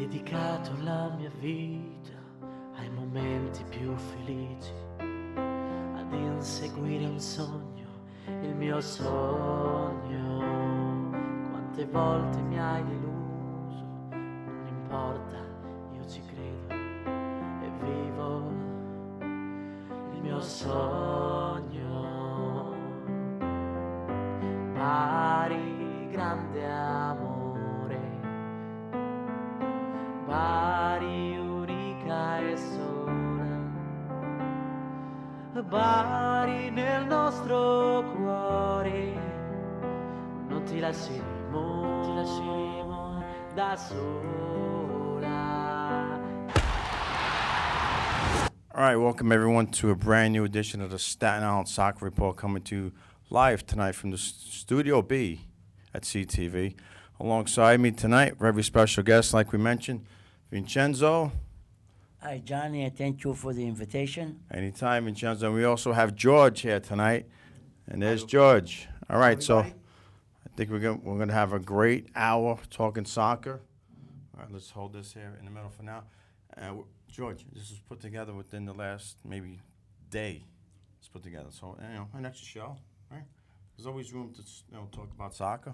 dedicato la mia vita ai momenti più felici, ad inseguire un sogno, il mio sogno. Quante volte mi hai deluso, non importa, io ci credo e vivo il mio sogno. Pari grande amore, Bari unica e sola, Bari nel nostro cuore, non ti lasceremo da sola. All right, welcome everyone to a brand new edition of the Staten Island Soccer Report, coming to you live tonight from the Studio B at CTV. Alongside me tonight, very special guest, like we mentioned, Vincenzo. Hi, Johnny, and thank you for the invitation. Anytime, Vincenzo. We also have George here tonight, and there's George. All right, so I think we're gonna have a great hour talking soccer. All right, let's hold this here in the middle for now. George, this was put together within the last maybe day. It's put together, so an extra show, right? There's always room to talk about soccer.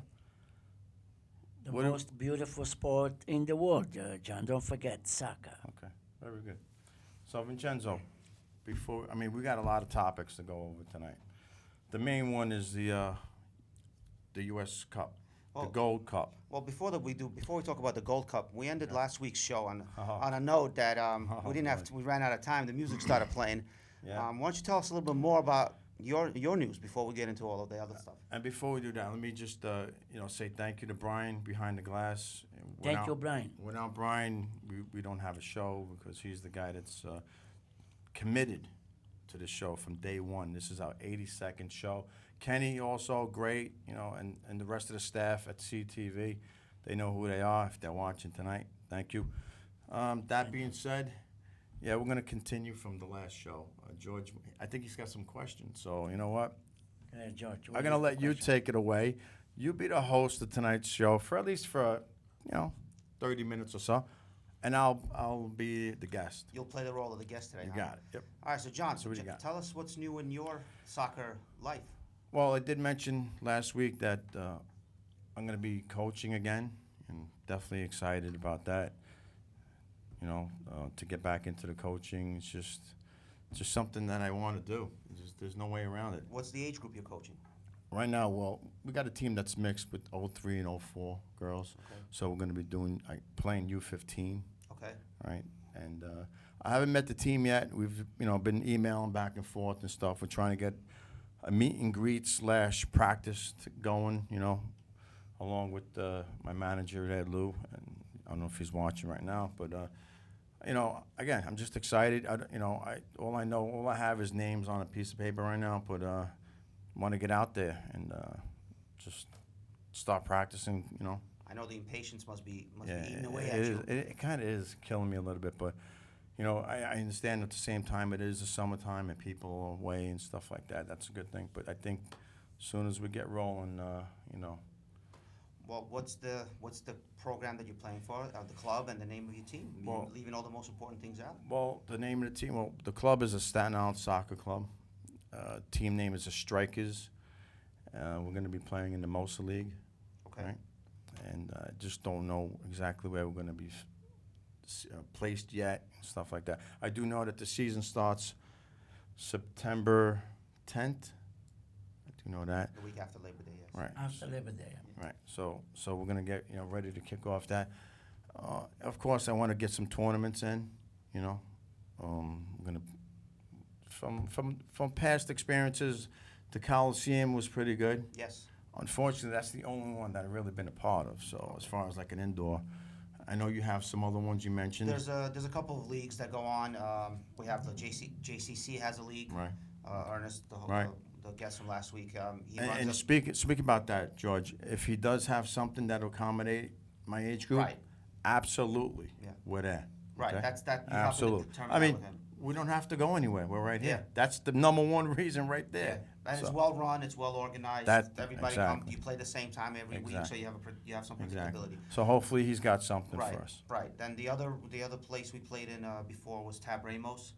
The most beautiful sport in the world, John. Don't forget soccer. Okay, very good. So Vincenzo, we got a lot of topics to go over tonight. The main one is the U.S. Cup, the Gold Cup. Well, before we talk about the Gold Cup, we ended last week's show on a note that we ran out of time. The music started playing. Yeah. Why don't you tell us a little bit more about your news before we get into all of the other stuff? And before we do that, let me just say thank you to Brian behind the glass. Thank you, Brian. Without Brian, we don't have a show because he's the guy that's committed to the show from day one. This is our 82nd show. Kenny also great, and the rest of the staff at CTV, they know who they are if they're watching tonight. Thank you. That being said, yeah, we're going to continue from the last show. George, I think he's got some questions, so you know what? George, I'm going to let you take it away. You be the host of tonight's show for at least 30 minutes or so, and I'll be the guest. You'll play the role of the guest today. You got it. Yep. All right, so John, So what you got? tell us what's new in your soccer life. Well, I did mention last week that I'm going to be coaching again, and definitely excited about that. To get back into the coaching, it's just something that I want to do. There's no way around it. What's the age group you're coaching? Right now, well, we got a team that's mixed with 03 and 04 girls, Okay. so we're going to be playing U15. Okay. Right, and I haven't met the team yet. We've been emailing back and forth and stuff. We're trying to get a meet and greet / practice going, along with my manager, Ed Lou, and I don't know if he's watching right now, but again, I'm just excited. All I have is names on a piece of paper right now, but want to get out there and just start practicing. I know the impatience must be Yeah, eating away at you. it kind of is killing me a little bit, but I understand at the same time it is the summertime and people are away and stuff like that. That's a good thing, but I think as soon as we get rolling, Well, what's the program that you're playing for, the club, and the name of your team? Well- Leaving all the most important things out. Well, the name of the team, the club is a Staten Island Soccer Club. Team name is the Strikers. We're going to be playing in the Mosa League. Okay. Right? And I just don't know exactly where we're going to be placed yet, stuff like that. I do know that the season starts September 10th. I do know that. The week after Labor Day, yes. Right. After Labor Day. Right. So we're going to get ready to kick off that. Of course, I want to get some tournaments in. We're going to from past experiences, the Coliseum was pretty good. Yes. Unfortunately, that's the only one that I've really been a part of. So as far as like an indoor, I know you have some other ones you mentioned. There's a couple of leagues that go on. We have the JCC has a league. Right. Ernest, Right. the guest from last week, he And, runs and a- speak about that, George. If he does have something that'll accommodate my age group, Right. absolutely, Yeah. we're there. Right, okay? that's that. You Absolutely. Have to determine I that mean, with him. we don't have to go anywhere. We're right here. Yeah. That's the number one reason right Yeah, there. and it's So, well run. It's well organized. That- Everybody exactly. You play the same time every week, so Exactly. you have some exactly. predictability. So hopefully he's got something Right, for us. right. Then the other place we played in before was Tab Ramos,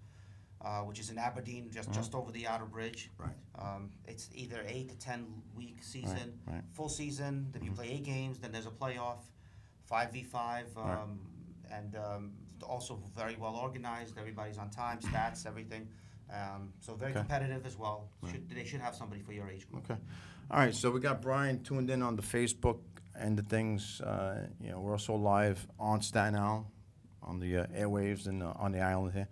which is in Aberdeen, just over the outer bridge. Right. It's either 8 to 10 week season, right. full season. Then you play 8 games. Then there's a playoff, 5v5, and also very well organized. Everybody's on time, stats, everything. So very Okay. competitive as well. They should have somebody for your age group. Okay. All right, so we got Brian tuned in on the Facebook end of things. We're also live on Staten Island, on the airwaves and on the island here.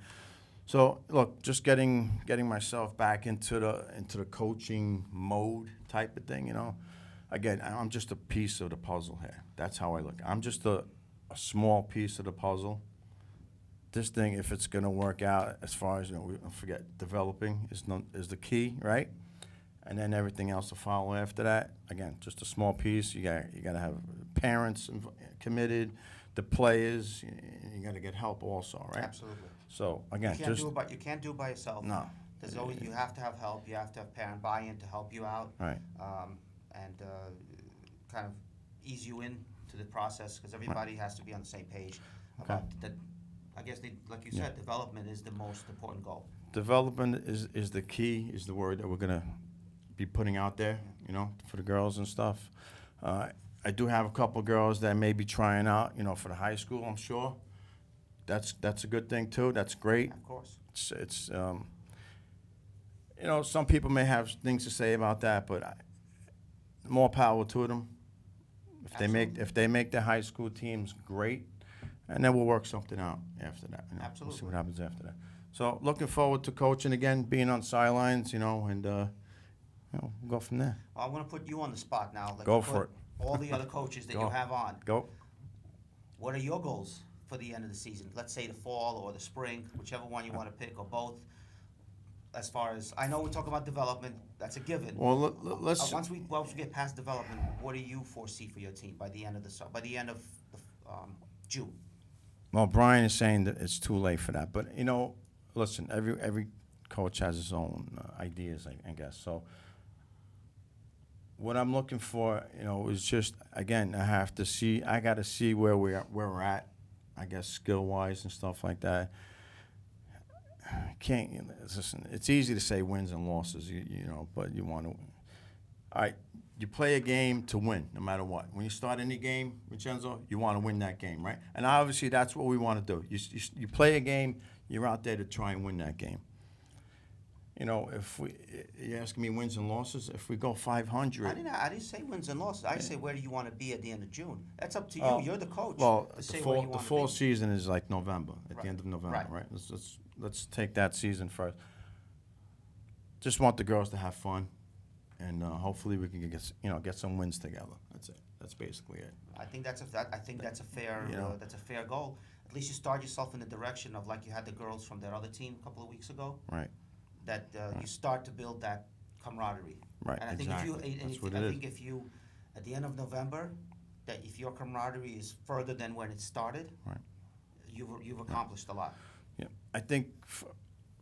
So look, just getting myself back into the coaching mode type of thing. Again, I'm just a piece of the puzzle here. That's how I look. I'm just a small piece of the puzzle. This thing, if it's going to work out, as far as we don't forget, developing is the key, right? And then everything else will follow after that. Again, just a small piece. You got to have parents committed, the players. You got to get help also, right? Absolutely. So again, You can't do it by yourself. No. There's always you have to have help. You have to have parent buy-in to help you out. Right. And kind of ease you in to the process because everybody has to be on the same page about that. I guess like you said, development is the most important goal. Development is the key, is the word that we're gonna be putting out there, for the girls and stuff. I do have a couple girls that may be trying out, for the high school. I'm sure. That's a good thing too. That's great. Of course. It's some people may have things to say about that, but more power to them. If they make their high school teams, great, and then we'll work something out after that. Absolutely. We'll see what happens after that. So looking forward to coaching again, being on sidelines, and we'll go from there. Well, I want to put you on the spot now. Like Go you for put all the other coaches that Go. you have on. Go. What are your goals for the end of the season? Let's say the fall or the spring, whichever one you want to pick, or both. As far as I know, we talk about development. That's a given. Well, let's. Once we get past development, what do you foresee for your team by the end of June? Well, Brian is saying that it's too late for that, but listen, every coach has his own ideas, I guess. So what I'm looking for, is just, again, I got to see where we're at, I guess, skill wise and stuff like that. Listen, it's easy to say wins and losses, but you want to. All right, you play a game to win, no matter what. When you start any game, Vincenzo, you want to win that game, right? And obviously, that's what we want to do. You play a game, you're out there to try and win that game. If you're asking me wins and losses, if we go 500. I didn't say wins and losses. I say where do you want to be at the end of June? That's up to you. You're the coach. Well, to say where you the want to fall be. season is like November, at Right. the end of November, Right. right? Let's take that season first. Just want the girls to have fun, and hopefully we can get some wins together. That's it. That's basically it. I think that's a fair that's a fair goal. At least you start yourself in the direction of like you had the girls from that other team a couple of weeks ago. Right. That you start to build that camaraderie. Right. And I think Exactly. if you at the end of November, that if your camaraderie is further than when it started, Right. you've accomplished a lot. Yeah. I think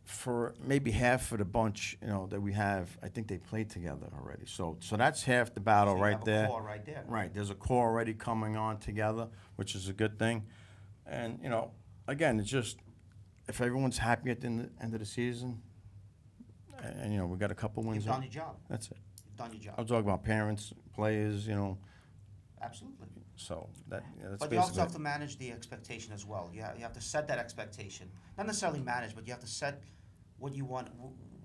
for maybe half of the bunch, that we have, I think they played together already. So that's half the battle So you right have a there. core right there. Right. There's a core already coming on together, which is a good thing. And again, it's just if everyone's happy at the end of the season, and we got a couple wins. You've done your job. That's it. You've done your job. I'm talking about parents, players, Absolutely. So that's But you also basically have to manage the expectation as well. You have to set that expectation. Not necessarily manage, but you have to set what you want.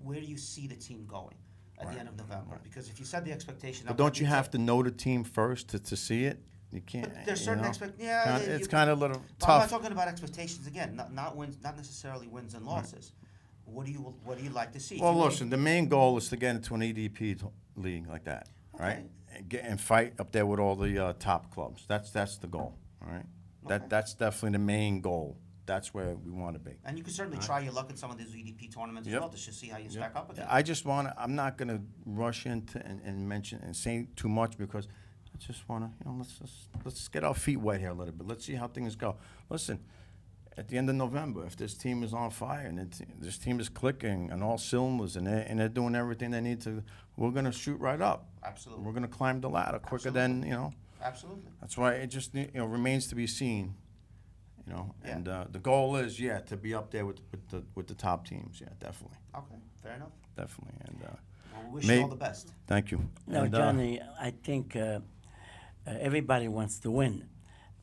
Where do you see the team going at the end of November? Because if you set the expectation, But don't you have to know the team first to see it? You can't. But there's certain It's kind of a little But I'm not tough. talking about expectations again. Not wins. Not necessarily wins and losses. What do you like to see? Well, listen, the main goal is to get into an EDP league like that, right? And fight up there with all the top clubs. That's the goal, all right? Okay. That's definitely the main goal. That's where we want to be. And you can certainly try your luck in some of these EDP tournaments as Yep. well to just see how you stack up against. I just want to. I'm not going to rush into and mention and say too much because I just want to. Let's get our feet wet here a little bit. Let's see how things go. Listen, at the end of November, if this team is on fire and this team is clicking on all cylinders and they're doing everything they need to, we're going to shoot right up. Absolutely. We're going to climb the ladder quicker than, you know. Absolutely. That's why it just, you know, remains to be seen, you know. Yeah. And the goal is, yeah, to be up there with the top teams. Yeah, definitely. Okay, fair enough. Definitely. And Well, we wish you all the best. thank you. No, And, Johnny, I think everybody wants to win.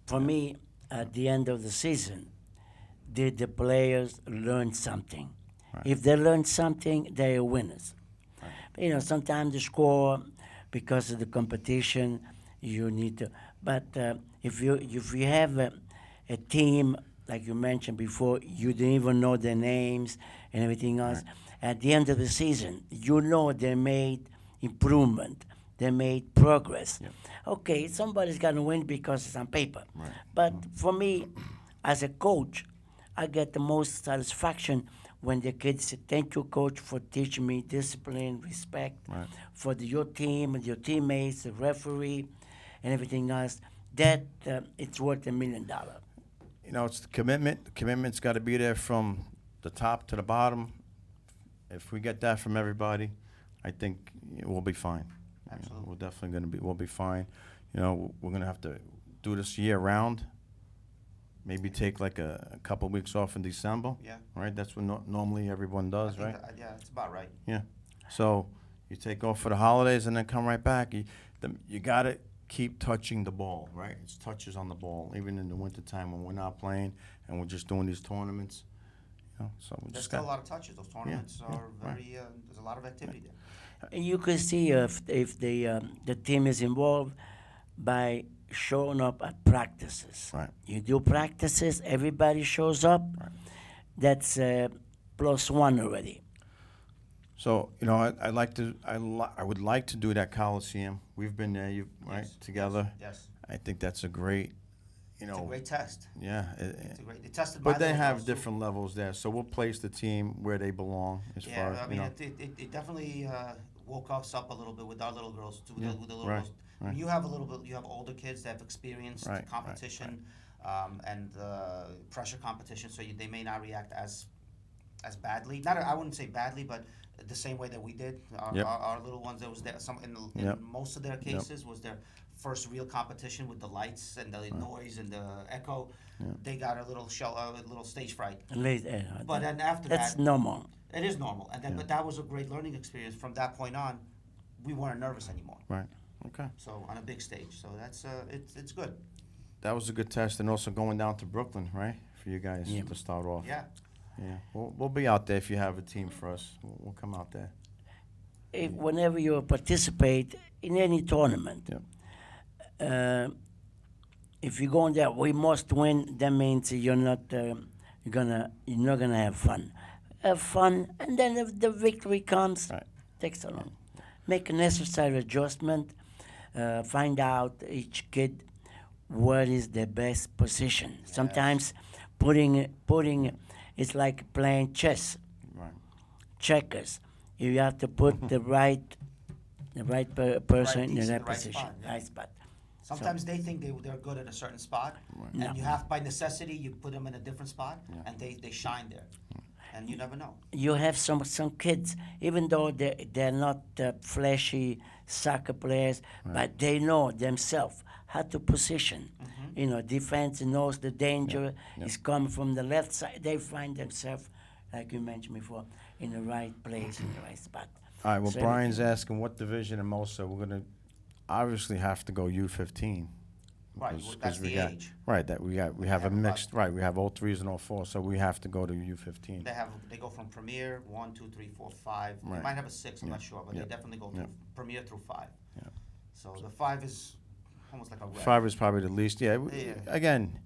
For me, at the end of the season, did the players learn something? Right. If they learn something, they are winners. Right. You know, sometimes the score, because of the competition, you need to. But if you have a team, like you mentioned before, you didn't even know their names and everything else. Right. At the end of the season, you know they made improvement, they made progress. Yep. Okay, somebody's gonna win because it's on paper. Right. But for me, as a coach, I get the most satisfaction when the kids say, "Thank you, coach, for teaching me discipline, respect Right. for your team, and your teammates, the referee, and everything else." That it's worth $1 million. You know, it's the commitment. The commitment's got to be there from the top to the bottom. If we get that from everybody, I think we'll be fine. You know, Absolutely. we're definitely we'll be fine. You know, we're gonna have to do this year round. Maybe take like a couple weeks off in December. Yeah. Right. That's what normally everyone does, I think right? yeah, it's about right. Yeah. So you take off for the holidays and then come right back. You got to keep touching the ball, right? It's touches on the ball, even in the wintertime when we're not playing and we're just doing these tournaments. You know, so we There's just still a got. lot of touches. Those tournaments yeah, are right. very. There's a lot of activity there. And you can see if the team is involved by showing up at practices. Right. You do practices, everybody shows up. Right. That's +1 already. So you know, I would like to do that Coliseum. We've been there, right, Yes, together. Yes. I think that's a great, you It's know, a great test. yeah. It's a great. They tested my But they little have girls, too. different levels there, so we'll place the team where they belong as far Yeah, as I mean, you know. it definitely woke us up a little bit with our little girls, too, Yeah, with the little right, girls. right. You have a little bit. You have older kids that have experienced Right, right, competition and pressure competition, so they may not react as badly. Not, I wouldn't say badly, but the same way that we did. Yep. Our little ones, that was there. In Yep. most of their cases, was their first real competition with the lights and the noise and the echo. Yep. They got a little little stage fright. But then after that's that, normal. it is normal, and then Yeah. but that was a great learning experience. From that point on, we weren't nervous anymore. Right. Okay. So on a big stage, so that's it's good. That was a good test, and also going down to Brooklyn, right, for you guys Yeah. to start off. Yeah, Yeah. We'll be out there if you have a team for us. We'll come out there. Whenever you participate in any tournament, Yep. if you're going there, we must win. That means you're not gonna have fun. Have fun, and then if the victory comes, Right. takes so long. Make a necessary adjustment. Find out each kid what is the best position. Yes. Sometimes putting it's like playing chess, Right. checkers. You have to put the right person in piece the in right the right position, spot, yeah. right spot. sometimes they think they're good at a certain spot, and No. you have by necessity you put them in a different spot, Yeah. and they shine there, and you never know. You have some kids, even though they're not flashy soccer players, but they know themselves how to position. You know, defense knows the danger Yeah. is coming from the left side. They find themselves, like you mentioned before, in the right place, in the right spot. All right. Well, So Brian's asking what division in Mosa. We're gonna obviously have to go U15. Right, because- well, that's we the got- age. Right. That we have a have about- mixed. Right. We have all threes and all fours, so we have to go to U15. They go from Premier 1, 2, 3, 4, 5. They Right. might have a 6. I'm Yeah. not sure, but Yeah. they definitely go Yeah. through Premier through 5. Yeah. So the 5 is almost like a red. 5 is probably the least. Yeah. Yeah. Again,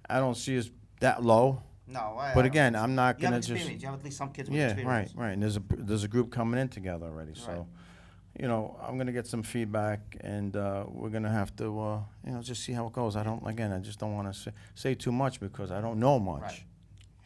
I don't see us that low. No, But again, I'm not you have gonna experience. just. You have at least some kids with Yeah, experience. right. And there's a group coming in together already. So, Right. you know, I'm gonna get some feedback, and we're gonna have to, you know, just see how it goes. I just don't want to say too much because I don't know much.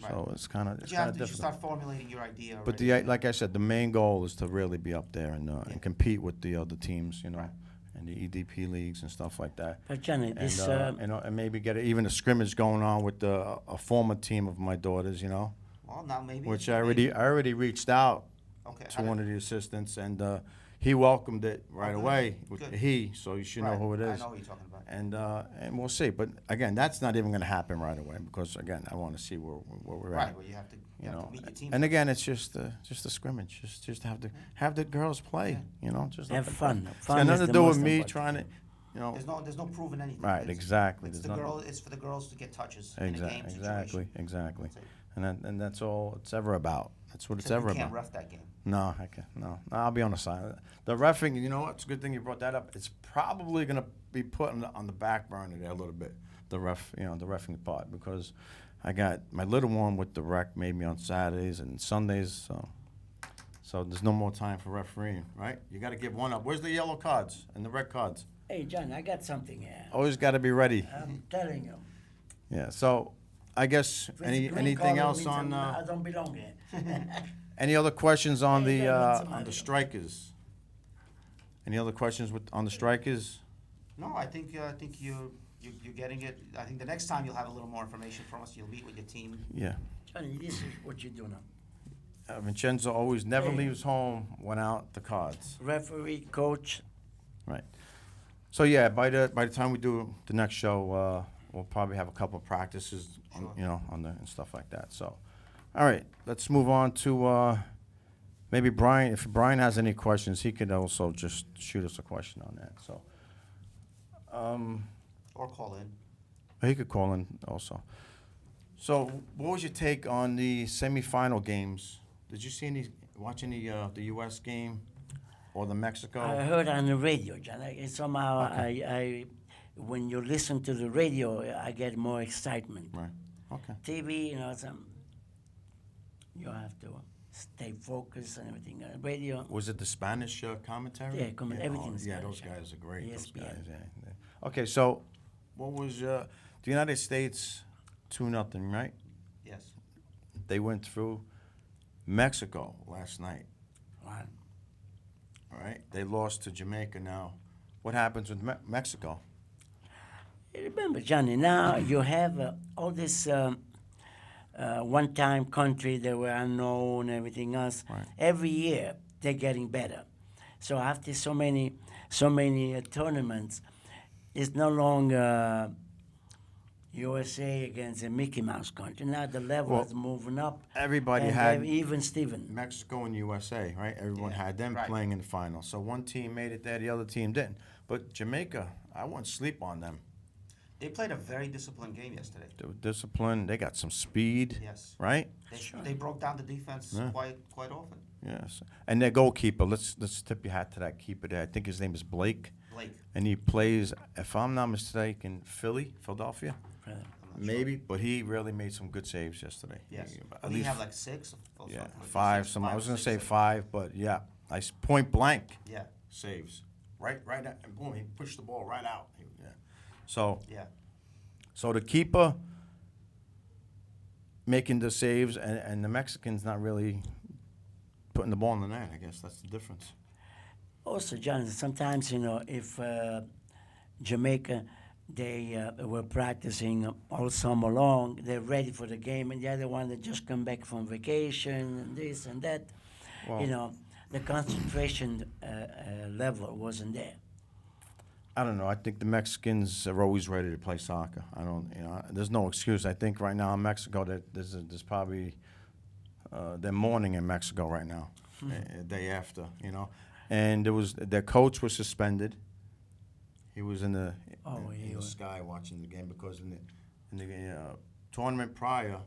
Right. So it's kind of But it's you kind have of to just difficult. start formulating your idea. But already. like I said, the main goal is to really be up there and compete with the other teams. You know, Right. and the EDP leagues and stuff like that. But Johnny, And, this and maybe get even a scrimmage going on with a former team of my daughters, Well, now maybe. which I already reached out Okay. to one of the assistants, and he welcomed it right good. away. With Good. so you should know who it is. I know who you're talking about. And we'll see. But again, that's not even going to happen right away because again, I want to see where we're Right, at. well, you have to You know, meet your team. and again, it's just a scrimmage. Just have the girls play. Just let have them fun. play. It's Fun got is nothing the to do most with me important trying to, There's no proving anything. Right, It's- exactly. It's There's nothing. It's for the girls to get touches in a game Exactly. situation. That's it. And that's all it's ever about. That's what it's Except ever you can't about. ref that game. No, I can't. No, I'll be on the side. The reffing, you know what? It's a good thing you brought that up. It's probably going to be put on the back burner there a little bit. The reffing part, because I got my little one with the rec maybe on Saturdays and Sundays, so there's no more time for refereeing, right? You got to give one up. Where's the yellow cards and the red cards? Hey, John, I got something here. Always got to be ready. I'm telling you. Yeah. So, I guess If it's green anything color, else means on? I don't belong here. Any other questions on Hey, the yeah, what's the on matter? the strikers? Any other questions on the strikers? No, I think you're getting it. I think the next time you'll have a little more information from us. You'll meet with your team. Yeah. Johnny, this is what you do now. Vincenzo always never Hey. leaves home without the cards. Referee, coach. Right. So yeah, by the time we do the next show, we'll probably have a couple of practices, Sure. on the and stuff like that. So, all right, let's move on to maybe Brian. If Brian has any questions, he could also just shoot us a question on that. So, Or call in. he could call in also. So, what was your take on the semifinal games? Did you watch any the U.S. game or the Mexico? I heard on the radio, John. Somehow, Okay. when you listen to the radio, I get more excitement. Right. Okay. TV, you have to stay focused and everything. Radio, Was it the Spanish commentary? Yeah, everything in Yeah, Spanish. those guys are great. Those ESPN. guys, yeah. Okay, so what was the United States 2-0, right? Yes. They went through Mexico last night. right? All right, they lost to Jamaica. Now, what happens with Mexico? Remember, Johnny, now you have all this one-time country that were unknown, everything else. Right. Every year they're getting better. So after so many tournaments, it's no longer USA against a Mickey Mouse country. Now the level Well, is moving up. Everybody and had they're even Steven. Mexico and USA, right? Everyone Yeah, had them right. playing in the final. So one team made it there, the other team didn't. But Jamaica, I wouldn't sleep on them. They played a very disciplined game yesterday. They were disciplined. They got some speed, Yes. right? They broke down the defense Yeah. quite often. Yes. And their goalkeeper, let's tip your hat to that keeper there. I think his name is Blake. Blake. And he plays, if I'm not mistaken, Philadelphia, Right. I'm not sure. maybe. But he really made some good saves yesterday. Yes. At Did he least have like 6 or yeah, something like five. that? Some I was or gonna say 6. 5, but yeah, point blank Yeah. saves. Right, and boom, he pushed the ball right out. Yeah. So Yeah. the keeper making the saves, and the Mexicans not really putting the ball in the net. I guess that's the difference. Also, John, sometimes, if Jamaica, they were practicing all summer long, they're ready for the game, and the other one that just come back from vacation and this and that, Well, the concentration level wasn't there. I don't know. I think the Mexicans are always ready to play soccer. I don't, there's no excuse. I think right now in Mexico that there's probably they're mourning in Mexico right now, a day after, and their coach was suspended. He was in the sky watching the game because in the tournament prior,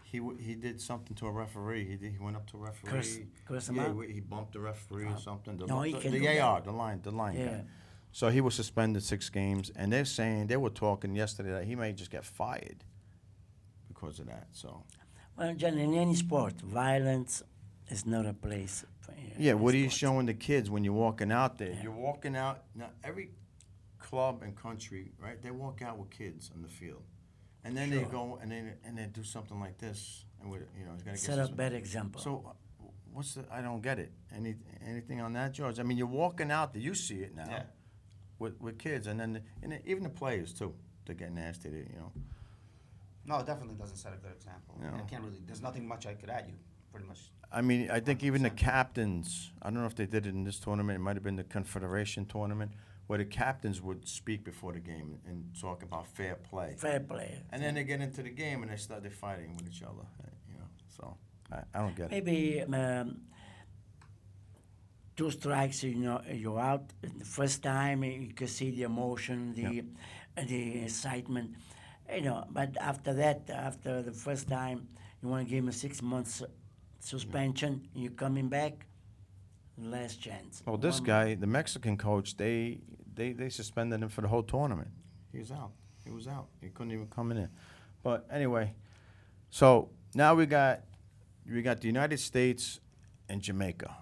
he did something to a referee. He went up to a referee. Curse him yeah, out? he bumped the referee or something. No, he can do the AR, that. the line Yeah. guy. So he was suspended 6 games, and they were talking yesterday that he may just get fired because of that. So Well, John, in any sport, violence is not a place for yeah, what are you sports. showing the kids when you're walking out there? You're walking out now. Every club and country, right? They walk out with kids on the field, and then they Sure. go and they do something like this, and you gotta Set get a bad example. So, what's the? I don't get it. Anything on that, George? I mean, you're walking out there. You see it now. Yeah. with kids, and then even the players too. They get nasty, No, it definitely doesn't set a good example. No. I can't really. There's nothing much I could add. You pretty much. I mean, I think even the 100%. captains, I don't know if they did it in this tournament, it might have been the Confederation tournament, where the captains would speak before the game and talk about fair play. Fair play. And then they get into the game and they start fighting with each other, So I don't get it. Maybe 2 strikes, you're out. The first time you can see the emotion, the excitement, But after that, after the first time, you want to give him a 6 months suspension. You're coming back. Last chance. Well, this guy, the Mexican coach, they suspended him for the whole tournament. He was out. He couldn't even come in. But anyway, so now we got the United States and Jamaica.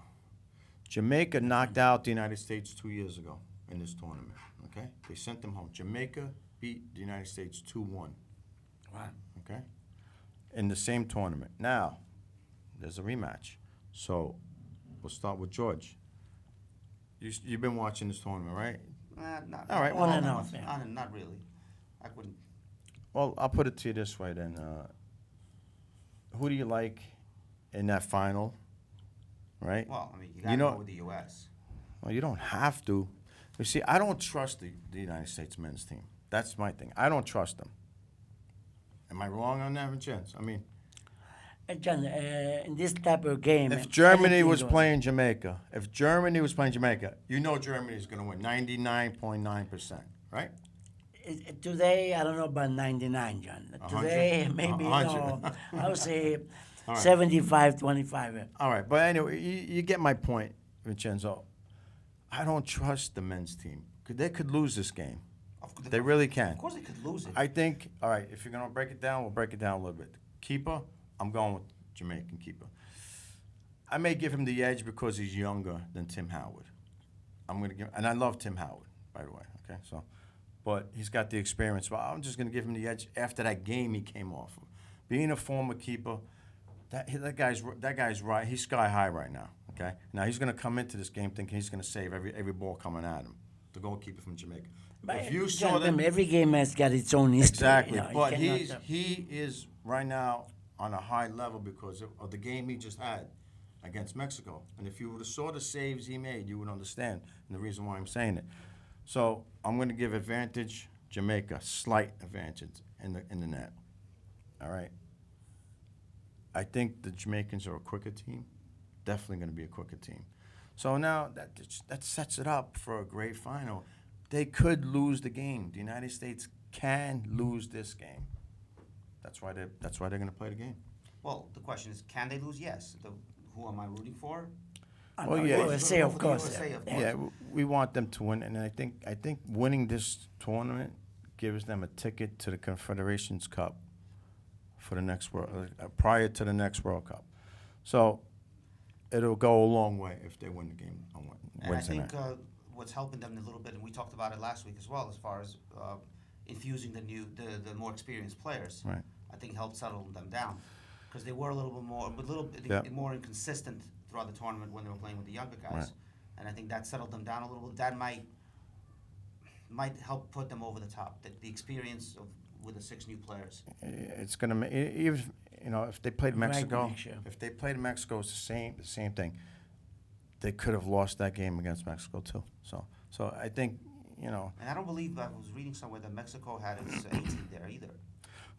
Jamaica knocked out the United States 2 years ago in this tournament. Okay, they sent them home. Jamaica beat the United States 2-1. Wow. Okay, in the same tournament. Now there's a rematch. So we'll start with George. You've been watching this tournament, right? Not. All right, On and off, yeah. Not really. I wouldn't. Well, I'll put it to you this way then. Who do you like in that final? Right? Well, I mean, you got to know- go with the U.S. Well, you don't have to. You see, I don't trust the United States men's team. That's my thing. I don't trust them. Am I wrong on that, Vincenzo? I mean, John, in this type of game, if Germany anything was goes. playing Jamaica, Germany is going to win 99.9%, right? Today, I don't know about 99, John. 100? Today, maybe, 100. I would say All right. 75-25. All right, but anyway, you get my point, Vincenzo. I don't trust the men's team. They could lose this game. They really can. Of course, they could lose it. I think, all right, if you're going to break it down, we'll break it down a little bit. Keeper, I'm going with Jamaican keeper. I may give him the edge because he's younger than Tim Howard. And I love Tim Howard, by the way, okay? So, but he's got the experience. Well, I'm just going to give him the edge after that game he came off of. Being a former keeper, that guy's right. He's sky high right now, okay? Now, he's going to come into this game thinking he's going to save every ball coming at him, the goalkeeper from Jamaica. But If you John, saw them, remember, every game has got its own history. exactly, You but cannot, he is right now on a high level because of the game he just had against Mexico. And if you would have saw the saves he made, you would understand and the reason why I'm saying it. So I'm going to give advantage Jamaica, slight advantage in the net. All right. I think the Jamaicans are a quicker team, definitely going to be a quicker team. So now that sets it up for a great final. They could lose the game. The United States can lose this game. That's why they're going to play the game. Well, the question is, can they lose? Yes. Who am I rooting for? Oh, Well, no, yeah. USA, of For the course. USA, of course. Yeah, we want them to win, and I think winning this tournament gives them a ticket to the Confederations Cup for the next prior to the next World Cup. So it'll go a long way if they win the game on And I Wednesday think night. what's helping them a little bit, and we talked about it last week as well, as far as infusing the more experienced players. Right. I think helped settle them down because they were a little Yeah. more inconsistent throughout the tournament when they were playing with the younger guys, Right. and I think that settled them down a little bit. That might help put them over the top. The experience with the 6 new players. It's going to even if they played Right, Mexico, make sure. if they played Mexico, it's the same thing. They could have lost that game against Mexico too. So I think And I don't believe I was reading somewhere that Mexico had its 18 there either.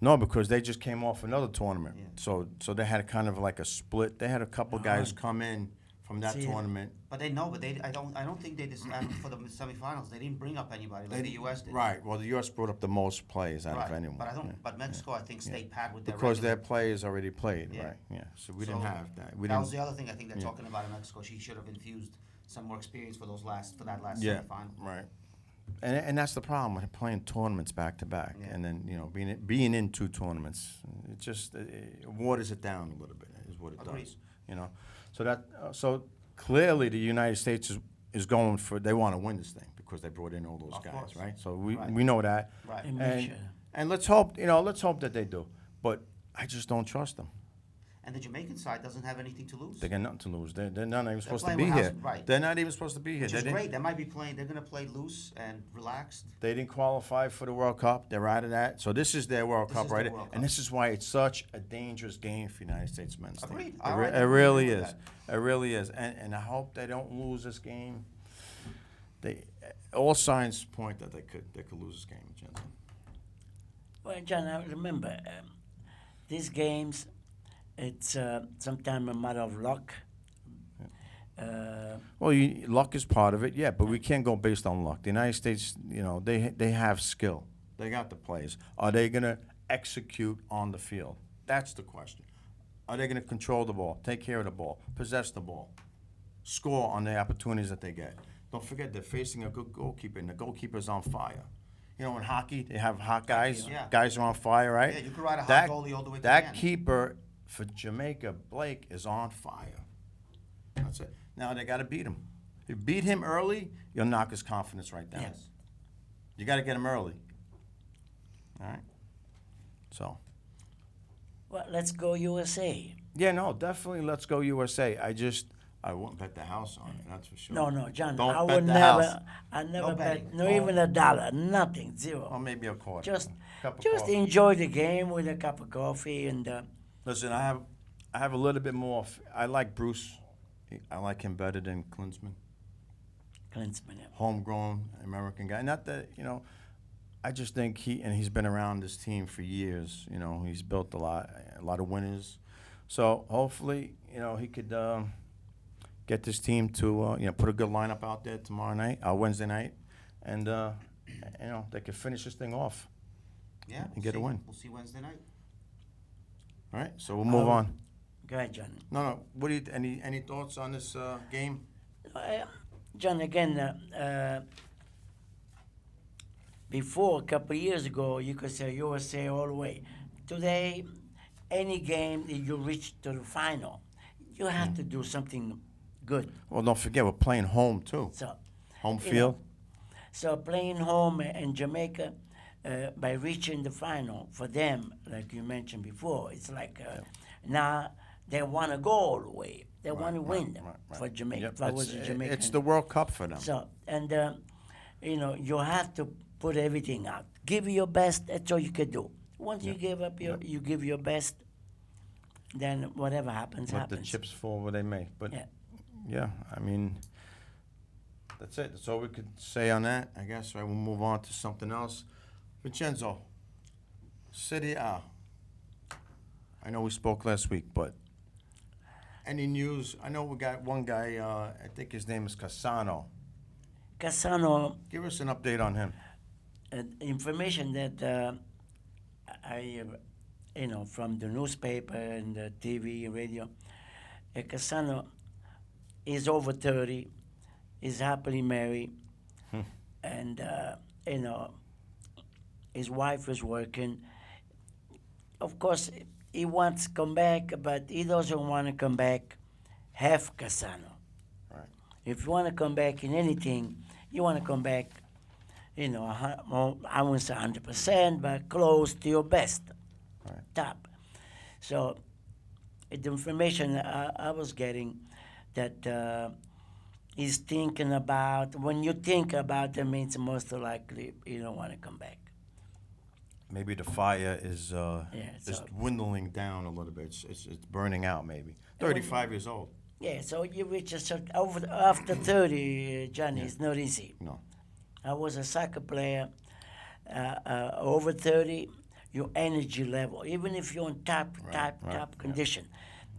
No, because they just came off another tournament. Yeah. So they had kind of like a split. They had a couple guys come in from that See, tournament. But I don't think they decided for the semifinals. They didn't bring up anybody like the U.S. did. Right. Well, the U.S. brought up the most players out of Right. anyone. But I don't. Yeah. But Mexico, I think, stayed pat with their Because their regular- players already played, Yeah. right? Yeah. So we didn't So have that. We that didn't. was the other thing I think they're yeah. talking about in Mexico. She should have infused some more experience for that last Yeah. semifinal. Right. And that's the problem with playing tournaments back to back, Yeah. and then being in 2 tournaments, it just waters it down a little bit. Is what it Agreed. does. So clearly the United States is going for. They want to win this thing because they brought in all those Of guys, course. right? So Right. we know that. Right. And And, make sure. and let's hope that they do. But I just don't trust them. and the Jamaican side doesn't have anything to lose. They got nothing to lose. They're not even supposed to playing be with here. house- right. They're not even supposed to be here. Which They is didn't- great. They might be playing. They're going to play loose and relaxed. They didn't qualify for the World Cup. They're out of that. So this is their World This Cup, is right? their World And Cup. this is why it's such a dangerous game for United States men's team. Agreed. It, I re- like it that. really I agree is. with It really is. And I hope they don't lose this game. All signs point that they could lose this game, Jensen. Well, John, I remember these games. It's sometimes a matter of luck. Well, luck is part of it, yeah, but we can't go based on luck. The United States, they have skill. They got the plays. Are they going to execute on the field? That's the question. Are they going to control the ball, take care of the ball, possess the ball, score on the opportunities that they get? Don't forget they're facing a good goalkeeper, and the goalkeeper's on fire. You know, in hockey, they have hot guys. Yeah. Guys are on fire, right? Yeah, you could ride a hot That- goalie all the way to the That end. keeper for Jamaica, Blake, is on fire. That's it. Now they got to beat him. If you beat him early, you'll knock his confidence right down. Yes. You got to get him early. All right. So. Well, let's go USA. Yeah, no, definitely. Let's go USA. I won't bet the house on it. That's for sure. No, John. Don't I bet would the never. house. I never No bet. betting. No, Oh. even $1. Nothing. Zero. Or maybe a quarter. Just Cup of coffee. enjoy the game with a cup of coffee and. Listen, I have a little bit more. I like Bruce. I like him better than Klinsman. Klinsman. Yeah. Homegrown American guy. Not that, I just think he's been around this team for years. He's built a lot of winners. So hopefully, he could get this team to, put a good lineup out there tomorrow night, Wednesday night, and they could finish this thing off. Yeah, And get a win. We'll see Wednesday night. All right, so we'll move on. Go ahead, John. No. What do you any thoughts on this game? John, again, before a couple of years ago, you could say USA all the way. Today, any game that you reach to the final, you have to do something good. Well, don't forget we're playing home too. So, Home you field. so playing home in Jamaica, by reaching the final for them, like you mentioned before, it's like now they want to go all the way. They want to win for Jamaica. Yep, If I was a Jamaican. it's the World Cup for them. So, and you have to put everything out. Give your best. That's all you can do. Once you give up you give your best, then whatever happens, Let the happens. chips fall where they may. But Yeah. I mean, that's it. That's all we could say on that. I guess. Right, we'll move on to something else. Vincenzo, Serie A. I know we spoke last week, but any news? I know we got one guy. I think his name is Cassano. Cassano, Give us an update on him. information that I, from the newspaper and the TV, radio, Cassano is over 30, is happily married, and, his wife is working. Of course, he wants to come back, but he doesn't want to come back half Cassano. Right. If you want to come back in anything, you want to come back, I won't say 100%, but close to your best, Right. top. So the information I was getting that he's thinking about, when you think about it, means most likely you don't want to come back. Maybe the fire is so- dwindling down a little bit. It's burning out. Maybe 35 years old. Yeah, so you reach a certain, after 30, Johnny, it's not easy. No. I was a soccer player. Over 30, your energy level, even if you're in top condition,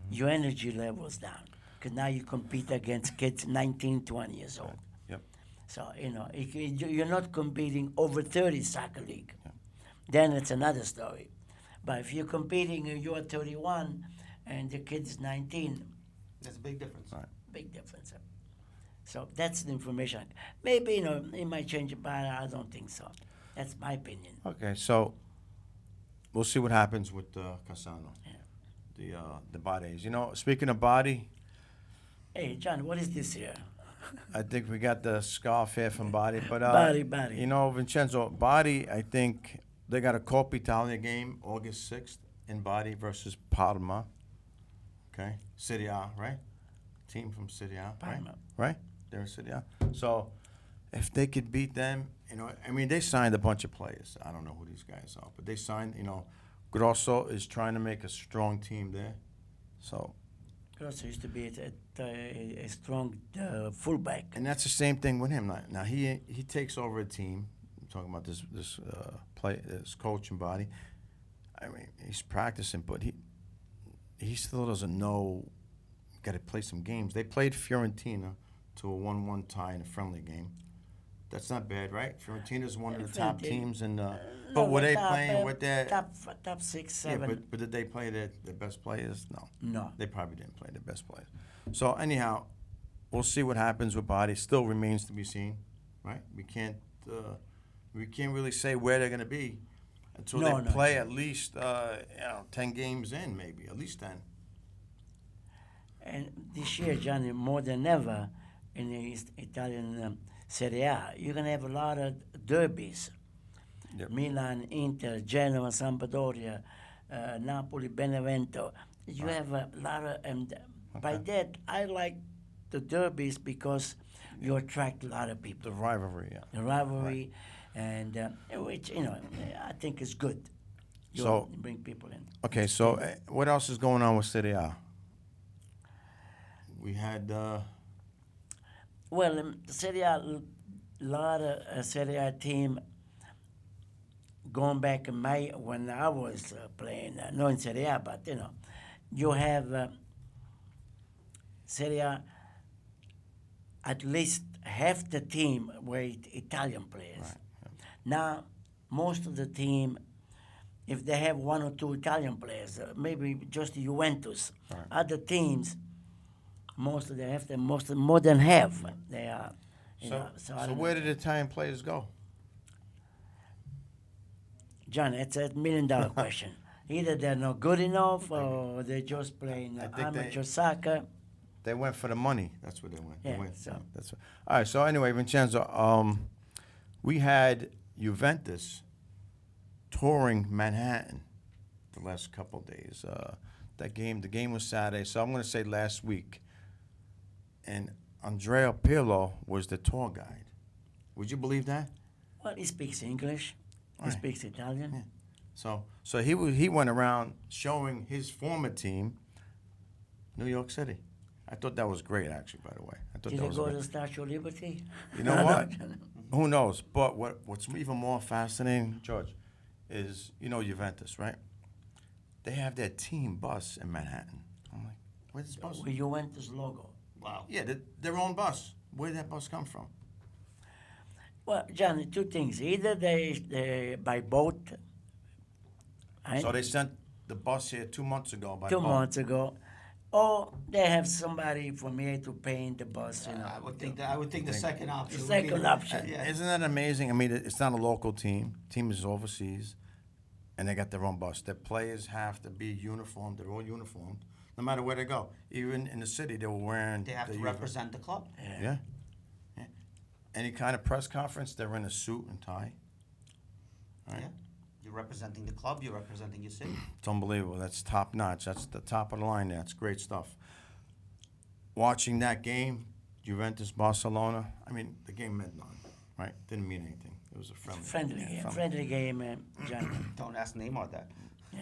your energy level is down. Because now you compete against kids 19, 20 years old. Yep. So, you're not competing over 30 soccer league. Then it's another story. But if you're competing, you're 31 and the kid's 19, That's a big difference. Right. big difference. So that's the information. Maybe, it might change it, but I don't think so. That's my opinion. Okay, so we'll see what happens with Cassano. The bodies. Speaking of body, Hey, John, what is this here? I think we got the scarf here from Body, but Body. Vincenzo, Body. I think they got a Coppa Italia game August 6th in Body versus Parma. Okay, City A, right? Team from City A, right? Parma. Right? They're in City A. So if they could beat them, you know, I mean, they signed a bunch of players. I don't know who these guys are, but they signed, you know, Grosso is trying to make a strong team there. So, Grosso used to be a strong fullback. and that's the same thing with him. Now he takes over a team. I'm talking about this this coach and body. I mean, he's practicing, but he still doesn't know. Got to play some games. They played Fiorentina to a 1-1 tie in a friendly game. That's not bad, right? Fiorentina's one of the top teams, and but were they playing with their top 6, 7? Yeah, but did they play their best players? No. No. They probably didn't play their best players. So anyhow, we'll see what happens with Body. Still remains to be seen, right? We can't really say where they're going to be until they play at least 10 games in, maybe at least 10. And this year, Johnny, more than ever in the Italian Serie A, you're going to have a lot of derbies. Yep. Milan, Inter, Genoa, Sampdoria, Napoli, Benevento. You have a lot of, and by that, I like the derbies because you attract a lot of people. The rivalry, yeah. The rivalry, and which, you know, I think is good. You So- bring people in. Okay, so what else is going on with Serie A? We had Well, Serie A, a lot of Serie A team going back in when I was playing, not in Serie A, but you know, you have Serie A, at least half the team were Italian players. Right. Now, most of the team, if they have 1 or 2 Italian players, maybe just Juventus. Right. Other teams, most of them have more than half. They are. You so. know, So I don't where know. did Italian players go? John, it's $1 million question. Either they're not good enough or they're just playing I think amateur soccer. They went for the money. That's where they went. Yeah, They went, so- that's what, all right. So anyway, Vincenzo, we had Juventus touring Manhattan the last couple of days. The game was Saturday, so I'm going to say last week. And Andrea Pirlo was the tour guide. Would you believe that? Well, he speaks English. He Right. speaks Italian. Yeah. So he went around showing his former team, New York City. I thought that was great, actually. By the way, I thought Did that he was go great. to the Statue of Liberty? You know what? Who knows? But what's even more fascinating, George, is Juventus, right? They have their team bus in Manhattan. I'm like, where's this bus? With Juventus logo. Wow. Yeah, their own bus. Where did that bus come from? Well, John, 2 things. Either they by boat. Right? So they sent the bus here 2 months ago by 2 boat. months ago. Or they have somebody from here to paint the bus, you know. I would think the second option. The would be second the- option. Yeah. Isn't that amazing? I mean, it's not a local team. Team is overseas, and they got their own bus. Their players have to be uniformed. They're all uniformed, no matter where they go. Even in the city, they were wearing. They have the to uniform. represent the club. Yeah. Yeah. Any kind of press conference, they're in a suit and tie. Right. Yeah. You're representing the club. You're representing your city. It's unbelievable. That's top notch. That's the top of the line there. That's great stuff. Watching that game, Juventus Barcelona. I mean, the game meant nothing, right? Didn't mean anything. It was a Friendly game, John. Don't ask Neymar that.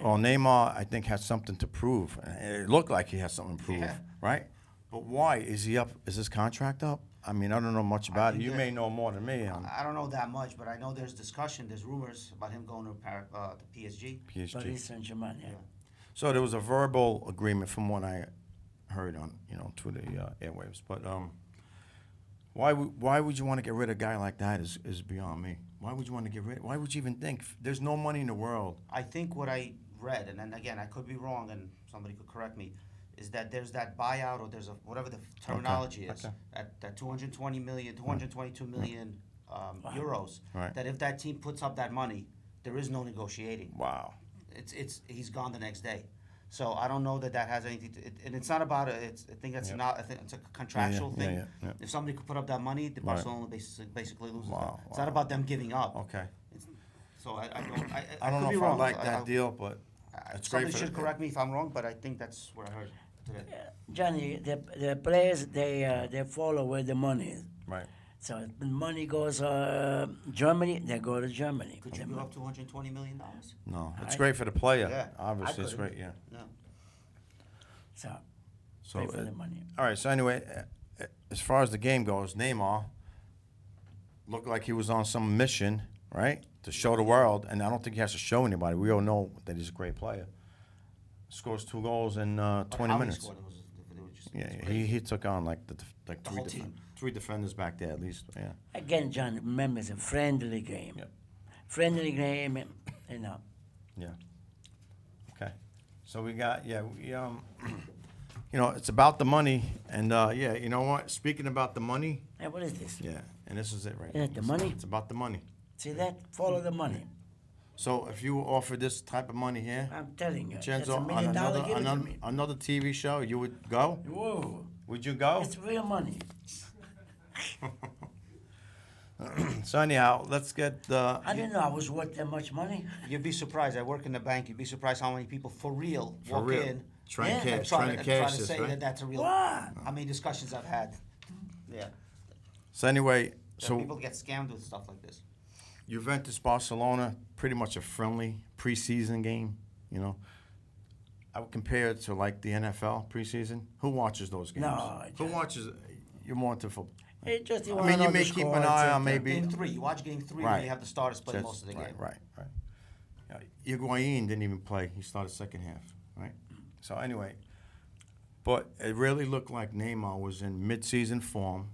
Well, Neymar, I think, has something to prove. It looked like he has something to prove, Yeah. right? But why? Is he up? Is his contract up? I mean, I don't know much about it. think You that- may know more than me on I don't know that much, but I know there's discussion, there's rumors about him going to PSG. Paris PSG. Saint-Germain, yeah. So there was a verbal agreement from what I heard on, through the airwaves. But why would you want to get rid of a guy like that is beyond me. Why would you want to get rid? Why would you even think? There's no money in the world. I think what I read, and then again, I could be wrong, and somebody could correct me, is that there's that buyout, or there's whatever the terminology is, okay. at 222 million euros. Right. That if that team puts up that money, there is no negotiating. Wow. He's gone the next day. So I don't know that has anything to, and it's not about it. I think it's Yep. not. I think it's a contractual Yeah, thing. yeah. If somebody could put up that money, the Right. Barcelona basically loses. Wow, That. It's wow. not about them giving up. Okay. So I don't. I don't could know be if wrong. I like that deal, but it's great Somebody for should the, correct me if I'm wrong, but I think that's what I heard. Johnny, the players they follow where the money is. Right. So if the money goes Germany, they go to Germany. Could you give up $220 million? No, it's I- great for the player. Yeah, Obviously, I it's couldn't. great. Yeah. No. So So pay for the money. all right. So anyway, as far as the game goes, Neymar looked like he was on some mission, right, to show the world. And I don't think he has to show anybody. We all know that he's a great player. Scores 2 goals in But 20 how he minutes. scored, it was- it was just- Yeah, it's he crazy. took on like The whole team. 3 defenders back there at least. Yeah. Again, John, remember it's a friendly game. Yep. Friendly game, you know. Yeah. Okay. So we got you know, it's about the money, and yeah, you know what? Speaking about the money, Hey, what is this? yeah, and this is it right. Is it the money? It's about the money. See that? Follow the money. So if you offer this type of money here, I'm telling you. That's Chenzo, $1 on million. Give it to me. another TV show, you would go? Whoa. Would you go? It's real money. So anyhow, let's get the. I didn't know I was worth that much money. You'd be surprised. I work in the bank. You'd be surprised how many people for real For walk real. in Trying Yeah. to and cash, try trying to try cash to this, say right? that that's a real. What? How many discussions I've had? Yeah. So anyway, So so people get scammed with stuff like this. Juventus Barcelona, pretty much a friendly preseason game. You know, I would compare it to like the NFL preseason. Who watches those games? No, Who John. watches? You're more into football. It just you I wanna mean, you know may the keep score, an et eye cetera. on maybe. Game 3. You watch game 3 Right. when you have the starters play Just- most of the game. Right. Higuain didn't even play. He started second half, right? So anyway, but it really looked like Neymar was in mid-season form,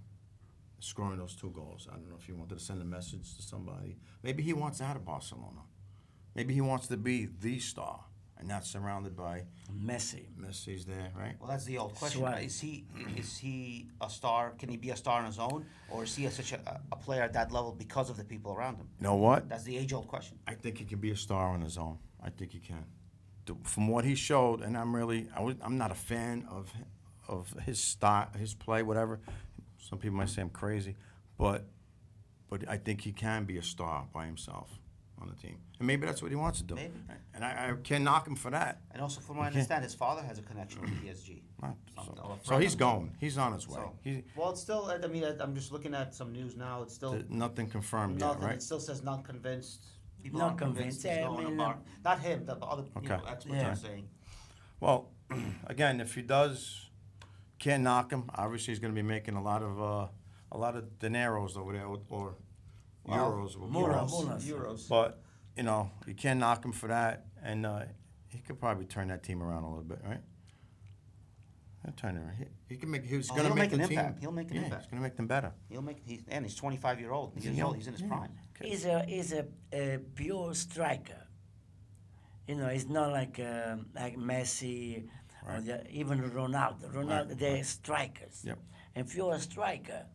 scoring those 2 goals. I don't know if he wanted to send a message to somebody. Maybe he wants out of Barcelona. Maybe he wants to be the star and not surrounded by Messi. Messi's there, right? Well, that's the old question. Suarez. Is he a star? Can he be a star on his own, or is he such a player at that level because of the people around him? You know what? That's the age-old question. I think he can be a star on his own. I think he can. From what he showed, and I'm not a fan of his style, his play, whatever. Some people might say I'm crazy, but I think he can be a star by himself on the team, and maybe that's what he wants to do. Maybe. And I can't knock him for that. And also, from what I Okay. understand, his father has a connection with PSG. Right. Something- or a So friend he's of his. going. He's on his way. So, well, it's still. I mean, I'm just looking at some news now. It's still Nothing confirmed yet, nothing. It right? still says not convinced. People Not aren't convinced. convinced. He's Yeah, I going to mean, Bar- Not him. The other Okay. experts Yeah. are saying. Well, again, if he does, can't knock him. Obviously, he's going to be making a lot of dineros over there, or Well, euros. or Muras. euros. Muras. Euros. But you know, you can't knock him for that, and he could probably turn that team around a little bit, right? He'll turn it around. He can make. He's Oh, going to he'll make make the an team. impact. He'll make an yeah, impact. He's going to make them better. He'll make. He's 25-year-old. He's young. old. He's in his Yeah. prime. Okay. He's a pure striker. You know, he's not like Messi or Right. even Ronaldo. Ronaldo, Right, they're strikers. Yep. And if you're a striker,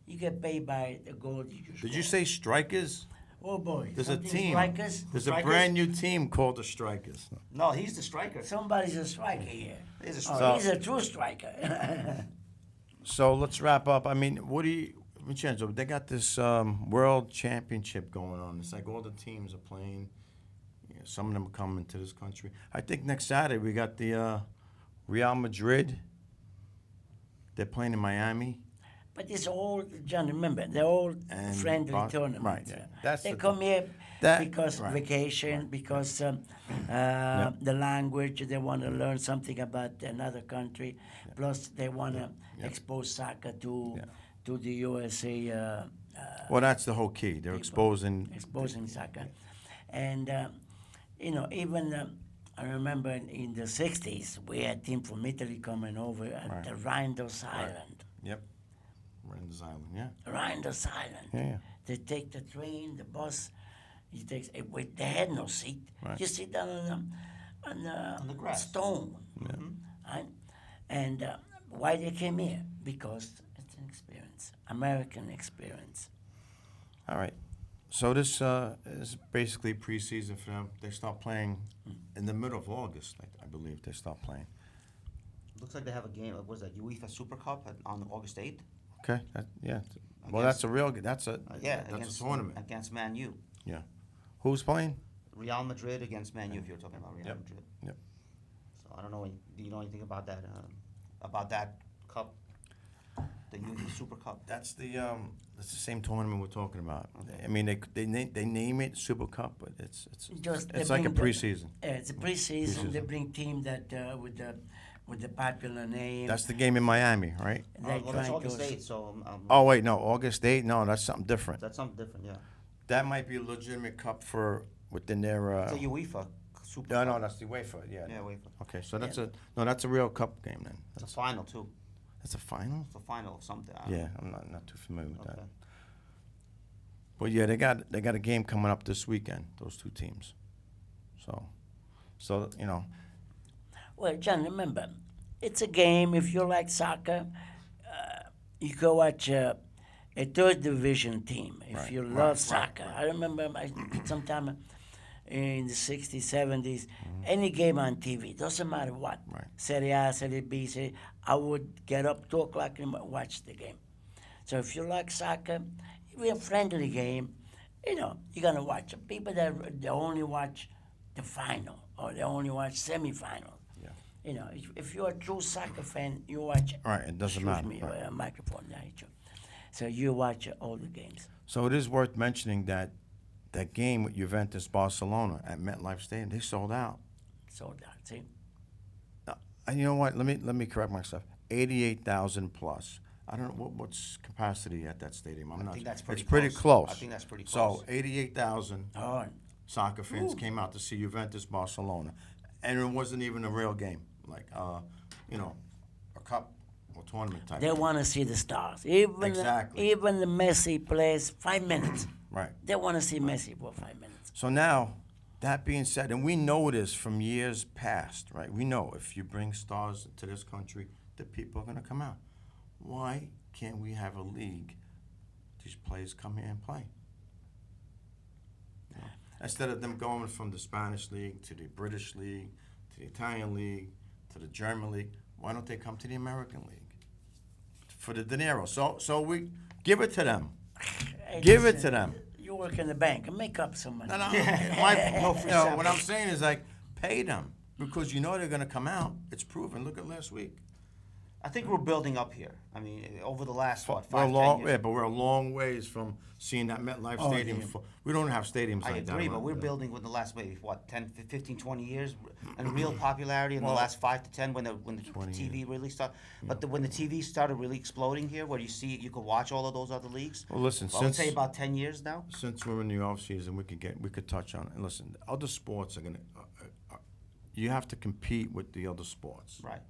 you get paid by the goal you score. Did you say Strikers? Oh boy, There's a something team. Strikers. There's Strikers? a brand new team called the Strikers. No, he's the striker. Somebody's a striker here. He's a Oh, striker. he's a true striker. So let's wrap up. I mean, what do you, Vincenzo? They got this World Championship going on. It's like all the teams are playing. Yeah, some of them are coming to this country. I think next Saturday we got the Real Madrid. They're playing in Miami. But it's all, John, remember, they're all And friendly tournaments. right, yeah. That's They the come here That- because right, vacation, because the language, they want to learn something about another country. Plus, they want to expose soccer to the USA. Well, that's the whole key. They're exposing. Exposing soccer. And, you know, even I remember in the 60s, we had a team from Italy coming over at Right. the Rhindos Island. Yep. Randers Island. Yeah. Rhindos Island. Yeah. They take the train, the bus. You take, they had no seat. Right. You sit down on the grass. stone. Right? And why they came here? Because it's an experience, American experience. All right. So this is basically preseason for them. They start playing in the middle of August, I believe. They start playing. Looks like they have a game. What was that? UEFA Super Cup on August 8th. Okay. Yeah. Well, Against- that's a real. That's a. Yeah, That's a tournament. against Man U. Yeah. Who's playing? Real Madrid against Man U. If you're talking about Real Yep. Madrid. Yep. So I don't know. Do you know anything about that? About that cup, the Youth Super Cup? That's the same tournament we're talking about. I mean, they name it Super Cup, but it's They like a bring the- preseason. It's a preseason. They Preseason. bring team that with the popular name. That's the game in Miami, right? They Well, that's trying August to 8th, so Oh wait, no, August 8th. No, that's something different. that's something different. Yeah, That might be a legitimate cup for within their. it's a UEFA Super No, Cup. no, that's the UEFA. Yeah. Yeah, UEFA. Okay, so that's a real cup game then. It's a final too. That's a final. It's a final of something. I don't Yeah, I'm not too familiar with know. that. Okay. But yeah, they got a game coming up this weekend. Those two teams. So you know. Well, John, remember, it's a game. If you like soccer, you go watch a third division team. If Right, you right, love right, soccer, right. I remember sometime in the 60s, 70s, Mm-hmm. any game on TV, doesn't matter what, Right. Serie A, Serie B, I would get up 2 o'clock and watch the game. So if you like soccer, even a friendly game, you know, you're going to watch it. People that they only watch the final or they only watch semifinal. Yeah. You know, if you're a true soccer fan, you watch. Right, it doesn't excuse matter, me, right. microphone, I hate you. So you watch all the games. So it is worth mentioning that game with Juventus Barcelona at MetLife Stadium, they sold out. So that's it. And you know what? Let me correct myself. 88,000 plus. I don't know what's capacity at that stadium. I'm I not. think that's pretty It's pretty close. close. I think that's pretty close. So 88,000 Oh, soccer fans Ooh. came out to see Juventus Barcelona, and it wasn't even a real game. Like you know, a cup or tournament type. they game. want to see the stars. Even Exactly. even the Messi plays 5 minutes. Right. They want to see Messi for 5 minutes. So now, that being said, and we know this from years past, right? We know if you bring stars to this country, the people are going to come out. Why can't we have a league? These players come here and play. You know, instead of them going from the Spanish league to the British league to the Italian league to the German league, why don't they come to the American league for the dinero? So we give it to them. Hey, Give it listen, to them. You work in the bank and make up some money. No, no. No free What I'm samples. saying is like pay them because you know they're gonna come out. It's proven. Look at last week. I think we're building up here. I mean, over the last what, We're a 5, 10 long, years. yeah, but we're a long ways from seeing that MetLife Oh, Stadium. yeah. We don't have stadiums I like that. agree, but around we're here. building with the last maybe what 10, 15, 20 years, and real popularity in Well, the last 5 to 10 when the 20 TV really started. But when the TV started really exploding here, where you could watch all of those other leagues. Well, listen, I would say since about 10 years now. we're in the off season, we could touch on it. And listen, other sports are gonna. You have to compete with the other sports. Right.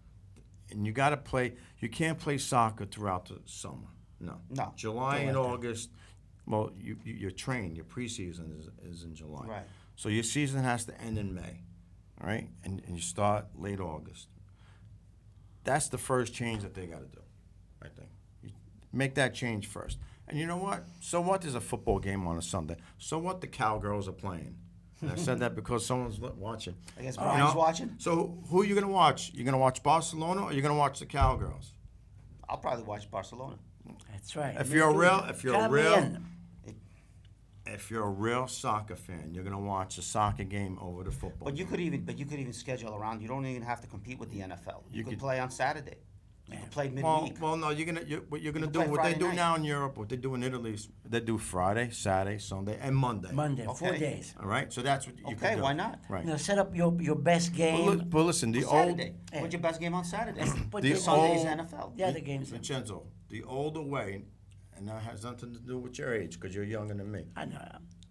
And you got to play. You can't play soccer throughout the summer. No. No. July Don't and like that. August. Well, you're trained. Your preseason is in July. Right. So your season has to end in May, all right? And you start late August. That's the first change that they got to do, I think. You make that change first. And you know what? So what? There's a football game on a Sunday. So what? The Cowgirls are playing. And I said that because someone's watching. I guess You Brian's know? watching. So who are you going to watch? You're going to watch Barcelona or you're going to watch the Cowgirls? I'll probably watch Barcelona. That's right. If Me you're a too. real, Count me in. if you're a real soccer fan, you're going to watch a soccer game over the football. But you game. could even schedule around. You don't even have to compete with the NFL. You, You could could- play on Saturday. You could play Well, midweek. no, what you're gonna can do, play what they Friday do night. now in Europe, what they do in Italy, is they do Friday, Saturday, Sunday, and Monday. Monday, 4 Okay. days. All right, so that's what you Okay, can do. why not? Right. You know, set up your best game. But listen, the Well, old Saturday. What's your best game on Saturday? Put the your Sunday's old- NFL. the other games. in. Vincenzo, the older way, and that has nothing to do with your age because you're younger than me. I know.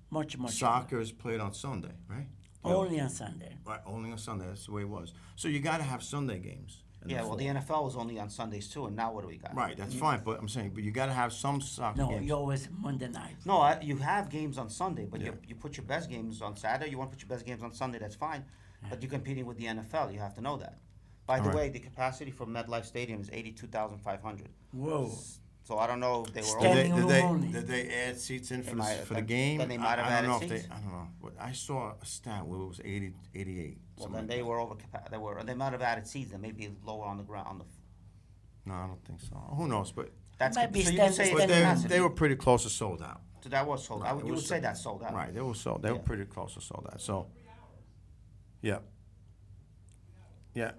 Much. Soccer is played on Sunday, right? Only on Sunday. Right, only on Sunday. That's the way it was. So you got to have Sunday games. in Yeah, well, fall. the NFL was only on Sundays too, and now what do we got? Right, that's fine. But I'm saying, but you got to have some soccer No, games. you always Monday night. No, you have games on Sunday, but Yeah. you put your best games on Saturday. You want to put your best games on Sunday, that's fine. But you're competing with the NFL. You have to know that. By the All right. way, the capacity for MetLife Stadium is 82,500. Whoa. So I don't know if they were Did over. Standing room they, only. did they add seats in for, They might- for the then- game? then they might have I don't know added if seats. they. I don't know. But I saw a stat where it was 80, 88. Well, something then like they that. were over. They might have added seats. They may be lower on the ground. No, I don't think so. Who knows? But That's Might be so you could say standing- but it's standing capacity. they were pretty close to sold out. So that was sold out. Right, it You would was say sold- that's sold out. Right, they were Yeah. pretty close to sold out. So, yeah. Yeah.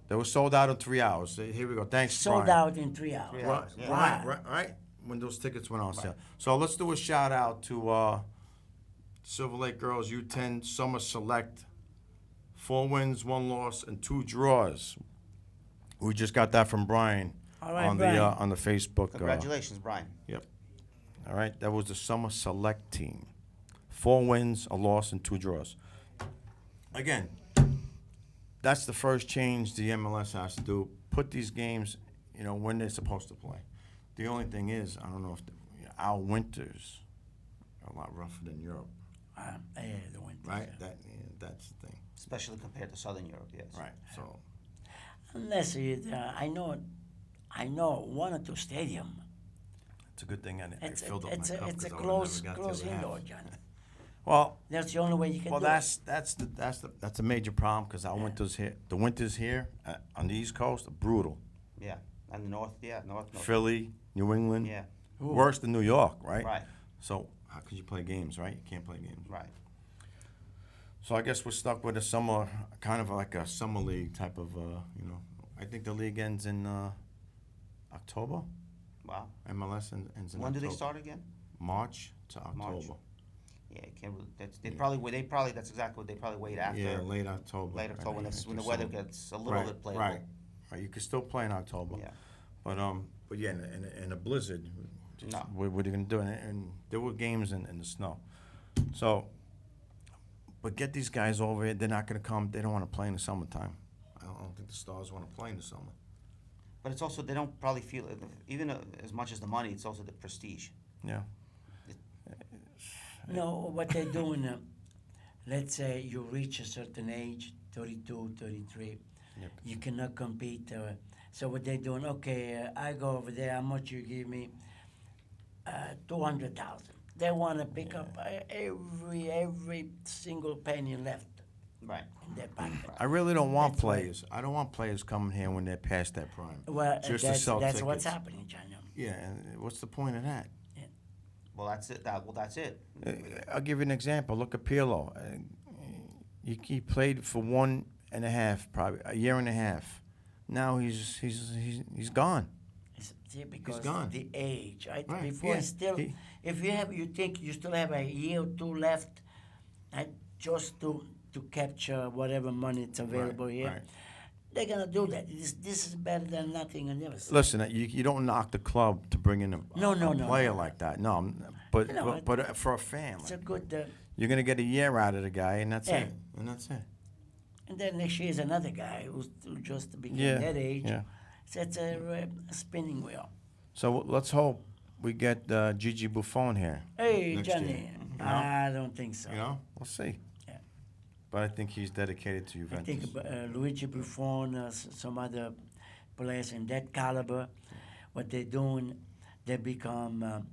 They were sold out in 3 hours. Here we go. Thanks, Sold Brian. out in 3 hours. 3 Right, hours, yeah. Wow. right. When those tickets went on sale. So let's do a shout out to Silver Lake Girls U10 Summer Select. 4 wins, 1 loss, and 2 draws. We just got that from Brian All right, on Brian. the Facebook. Congratulations, Brian. Yep. All right, that was the Summer Select team. 4 wins, a loss, and 2 draws. Again, that's the first change the MLS has to do. Put these games, when they're supposed to play. The only thing is, I don't know if our winters are a lot rougher than Europe, Yeah, the winter. right? That's the thing, Especially compared to Southern Europe, yes. right? So Unless I know 1 or 2 stadium. it's a good thing I It's filled up it's my a cup it's a 'cause I would've close never got to close the half. indoor, John. Well, That's the only way you can well, do that's a major problem because our winters here, the winters here on the East Coast are brutal. Yeah. And the north, north. Philly, New England, Yeah, worse than New York, right? right, So how could you play games, right? You can't play games. right. So I guess we're stuck with a summer, kind of like a summer league type of, I think the league ends in October. Wow. MLS ends in When do they October. start again? March to October. March. Yeah, you can't really, that's exactly what they probably wait after. Yeah, late October. Later, I so when, think, when the or weather something. gets a little bit playable. Right. You can still play in October. Yeah. But yeah, in a blizzard, No. what are you gonna do? And there were games in the snow. So, but get these guys over here. They're not gonna come. They don't want to play in the summertime. I don't think the Stars want to play in the summer. But it's also, they don't probably feel, even as much as the money, it's also the prestige. Yeah. No, what they're doing, let's say you reach a certain age, 32, 33, Yep. you cannot compete. So what they're doing, okay, I go over there, how much you give me? 200,000. They want to pick up every single penny left Right. in their pocket. I really don't want That's why- players. I don't want players coming here when they're past that prime. Well, Just to that's sell what's tickets. happening, John. Yeah, and what's the point of that? Well, that's it. That's it. I'll give you an example. Look at Pirlo. He played for 1.5, probably a year and a half. Now he's gone. See, because gone. the age, right? Right, Before yeah. still, if you think you still have a year or 2 left, right, just to capture whatever money it's available here, right. they're gonna do that. This is better than nothing I never seen. Listen, you don't knock the club to bring in a No, player no. like that. No, but You know, but for a fan, It's a like, good, you're gonna get a year out of the guy, and that's Yeah. it. And that's it. and then next year is another guy who just became Yeah, that age. yeah. So it's a spinning wheel. So let's hope we get Gigi Buffon here. Hey, next Johnny, year. You know? I don't think so. We'll see. Yeah. But I think he's dedicated to I Juventus. think Luigi Buffon, some other players in that caliber, what they're doing, they become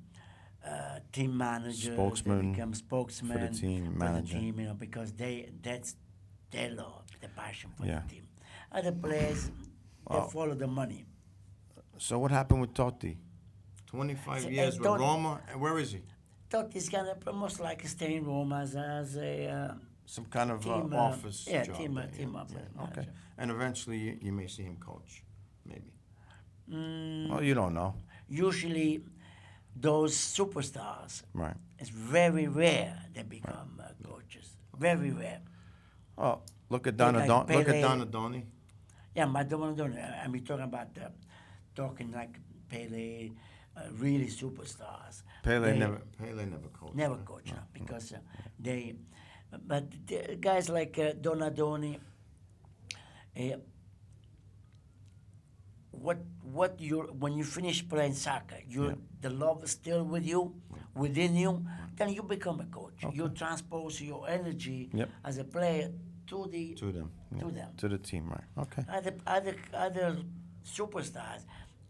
team managers. Spokesman They become spokesmen for the team, manager. because that's their love, the passion for Yeah. the team. Other players, Well- they follow the money. So what happened with Totti? 25 So, years with Totti- Roma. And where is he? Totti's gonna most likely stay in Rome as a Some kind of team office yeah, job. team there, team office Okay. manager. And eventually you may see him coach, maybe. Mm, Well, you don't know. usually, those superstars, Right. it's very rare they become coaches. Very rare. Oh, look at Like Donadoni. Look at Pele. Donadoni. Yeah, but don't. I mean, talking about talking like Pele, really superstars. Pele They never coached. never right? coach No. because they. But the guys like Donadoni. What you when you finish playing soccer, Yeah. the love is still with you, within you. Then you become a coach. You Okay. transpose your energy Yep. as a player to the To them. To them. To the team, right. Okay. other superstars.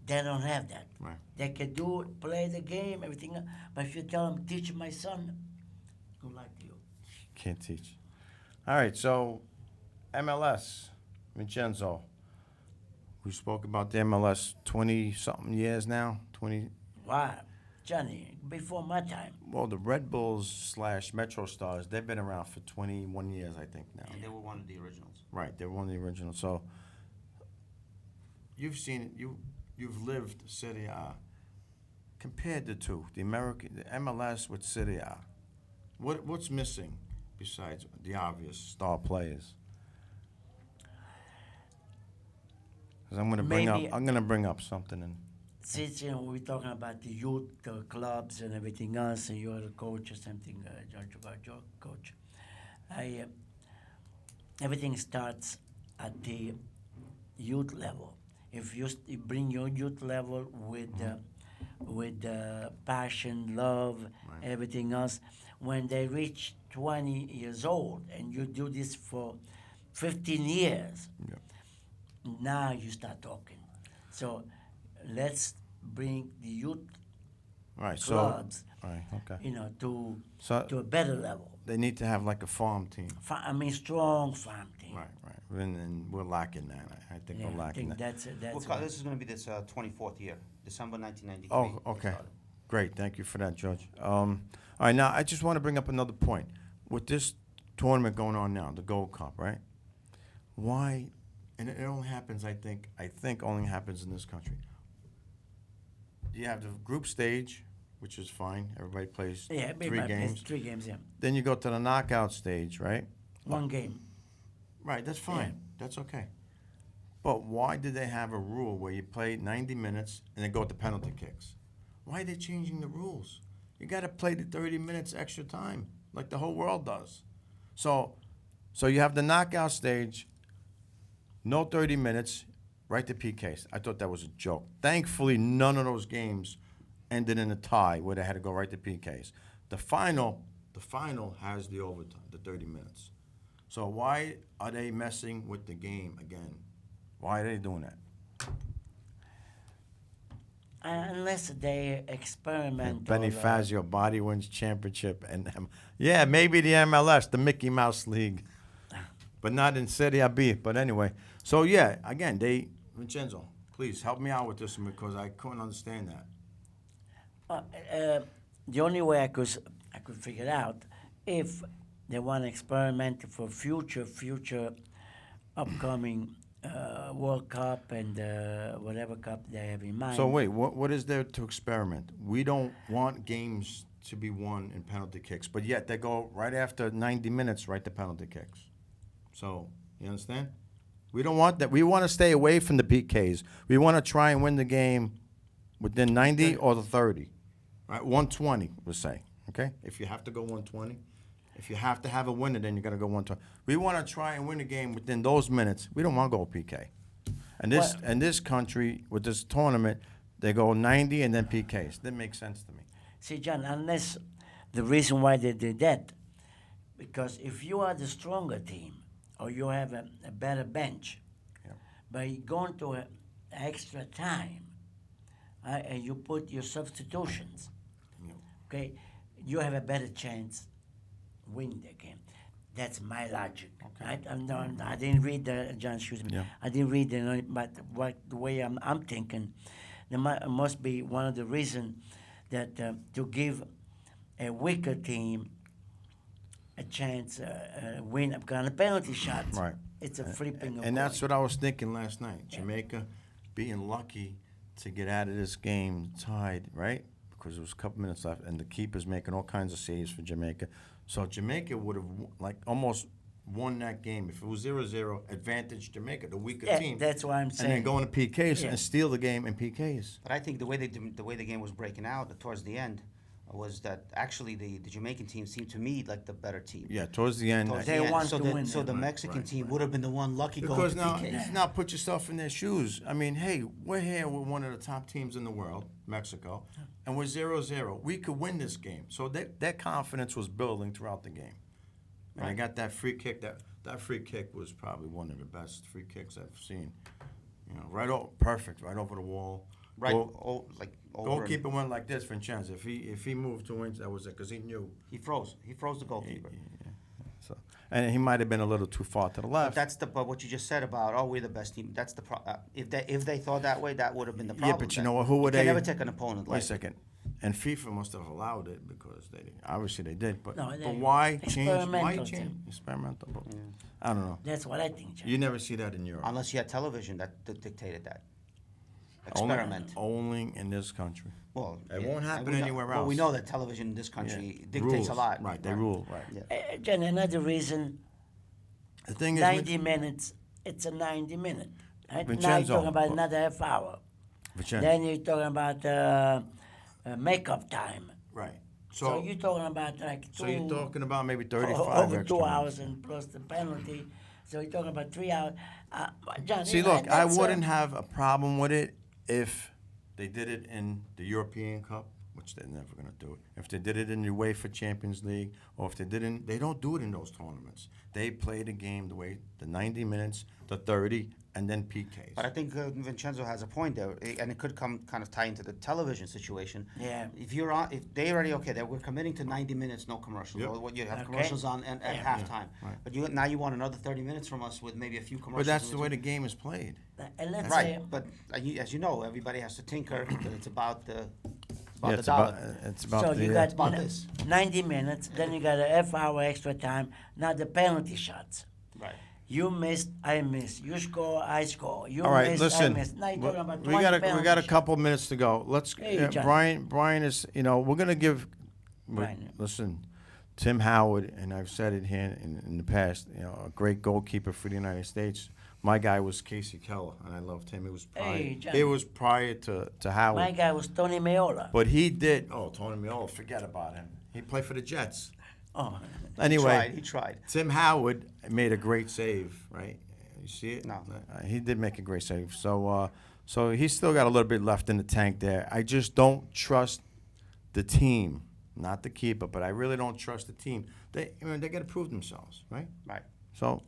They don't have that. Right. They can do it, play the game, everything. But if you tell them, teach my son, good luck to you. Can't teach. All right, so MLS, Vincenzo. We spoke about the MLS 20-something years now. 20. Wow. Johnny, before my time. Well, the Red Bulls / Metro Stars, they've been around for 21 years, I think now. And they were one of the originals. Right, they were one of the originals. So you've seen it. You've lived Serie A. Compared the two, the MLS with Serie A, what's missing besides the obvious star players? Because I'm gonna bring up something. And Since we're talking about the youth clubs and everything else, and you're the coach or something, George, coach, everything starts at the youth level. If you bring your youth level with passion, love, Right. everything else, when they reach 20 years old, and you do this for 15 years, Yeah. now you start talking. So let's bring the youth Right, clubs, right, okay. to a better level. They need to have like a farm team. Strong farm team. Right. And we're lacking that. I think Yeah, we're I lacking think that. that's This is going to be this 24th year, December 1993. Oh, they okay. started. Great, thank you for that, Judge. All right, now I just want to bring up another point. With this tournament going on now, the Gold Cup, right? Why? And it only happens, I think only happens in this country. You have the group stage, which is fine. Everybody plays Yeah, 3 games. 3 games, yeah. Then you go to the knockout stage, right? 1 game. Right, that's fine. Yeah. That's okay. But why did they have a rule where you play 90 minutes and then go to penalty kicks? Why are they changing the rules? You got to play the 30 minutes extra time, like the whole world does. So you have the knockout stage, no 30 minutes, right to PKs. I thought that was a joke. Thankfully, none of those games ended in a tie where they had to go right to PKs. The final has the overtime, the 30 minutes. So why are they messing with the game again? Why are they doing that? Unless they experiment. Benny or, Fazio, body wins championship, and yeah, maybe the MLS, the Mickey Mouse League, but not in Serie B. But anyway, so yeah, again, Vincenzo, please help me out with this one because I couldn't understand that. the only way I could figure it out, if they want to experiment for future upcoming World Cup and whatever cup they have in mind. So wait, what is there to experiment? We don't want games to be won in penalty kicks, but yet they go right after 90 minutes right to penalty kicks. So you understand? We don't want that. We want to stay away from the PKs. We want to try and win the game within 90 or the 30. Right, 120, we'll say. Okay, if you have to go 120. If you have to have a winner, then you're going to go 120. We want to try and win the game within those minutes. We don't want to go PK. And this country, with this tournament, they go 90 and then PKs. That makes sense to me. See, John, unless the reason why they did that, because if you are the stronger team or you have a better bench, Yeah. by going to extra time, and you put your substitutions, Yeah. okay, you have a better chance win the game. That's my logic. Okay. I didn't read the John. Excuse me. Yeah. I didn't read but the way I'm thinking, there must be one of the reasons that to give a weaker team a chance win on a penalty shot. Right. It's a flipping. And that's what I was thinking last night. Jamaica being lucky to get out of this game tied, right? Because there was a couple minutes left, and the keeper's making all kinds of saves for Jamaica. So Jamaica would have almost won that game. If it was 0-0, advantage Jamaica, the weaker team. That's what I'm saying. And then go into PKs and steal the game in PKs. But I think the way the game was breaking out towards the end was that actually the Jamaican team seemed to me like the better team. Yeah, towards the end. Towards They the end. want so to the, win So it. the Right, Mexican right, team right. would have been the one lucky Because going to PKs. now put yourself in their shoes. I mean, hey, we're here with one of the top teams in the world, Mexico, and we're 0-0. We could win this game. So that confidence was building throughout the game. And I got that free kick. That free kick was probably one of the best free kicks I've seen. You know, perfect, right over the wall. Right, Goal, over. goalkeeper went like this, Vincenzo. If he moved 2 inches, that was it, because he knew. He froze. He froze the goalkeeper. So, and he might have been a little too far to the left. But what you just said about we're the best team. That's the if they thought that way, that would have been the Yeah, problem. but you then. know what? Who would you can they? never take an opponent Wait a like second. And FIFA must have allowed it because obviously they did. But No, but they- why change? Why experimental change? thing. Experimental. But I don't know. That's what I think, John. You never see that in Europe. Unless you had television that dictated that. Only- Experiment. Only in this country. Well, It yeah, won't and happen we know- anywhere Well, we else. know that television in this country Yeah. dictates Rules. a lot. Right, they rule. Right. Yeah. John, another reason, The thing is, 90 minutes, it's a 90 minute. Right? Now you're Vincenzo, talking about but- another half hour. Vincenzo. Then you're talking about makeup time. Right. So you're talking about like So you're talking about maybe o- 35 over extra 2 minutes. hours and plus the penalty. So you're talking about 3 hours. John, See, you know, look, I that's, wouldn't have a problem with it if they did it in the European Cup, which they're never going to do it. If they did it in the UEFA Champions League, or if they didn't, they don't do it in those tournaments. They play the game the way the 90 minutes, the 30, and then PKs. But I think Vincenzo has a point there, and it could come kind of tie into the television situation. Yeah. If you're on, if they already that we're committing to 90 minutes, no commercials. Yep. Or what you have Okay. commercials on and at Yeah. halftime. Right. But now you want another 30 minutes from us with maybe a few commercials. But that's in the way the between. game is played. And let's Right, say, but as you know, everybody has to tinker. That it's about the Yeah, the dollar. it's about so the. you got about this. 90 minutes, then you got a half hour extra time. Now the penalty shots. Right. You missed, I missed. You score, I score. You All right, missed, listen. I missed. Now you're talking about We 20 got a penalty couple minutes to go. Let's. Hey, John. Brian is. We're gonna give. Brian. Listen, Tim Howard, and I've said it here in the past. A great goalkeeper for the United States. My guy was Casey Keller, and I loved him. It was prior. Hey, John. It was prior to Howard. My guy was Tony Meola. But he did. Oh, Tony Meola, forget about him. He played for the Jets. Oh, Anyway, He tried. Tim Howard made a great save, right? You see it? No. He did make a great save. So he's still got a little bit left in the tank there. I just don't trust the team, not the keeper, but I really don't trust the team. They got to prove themselves, right? Right. So,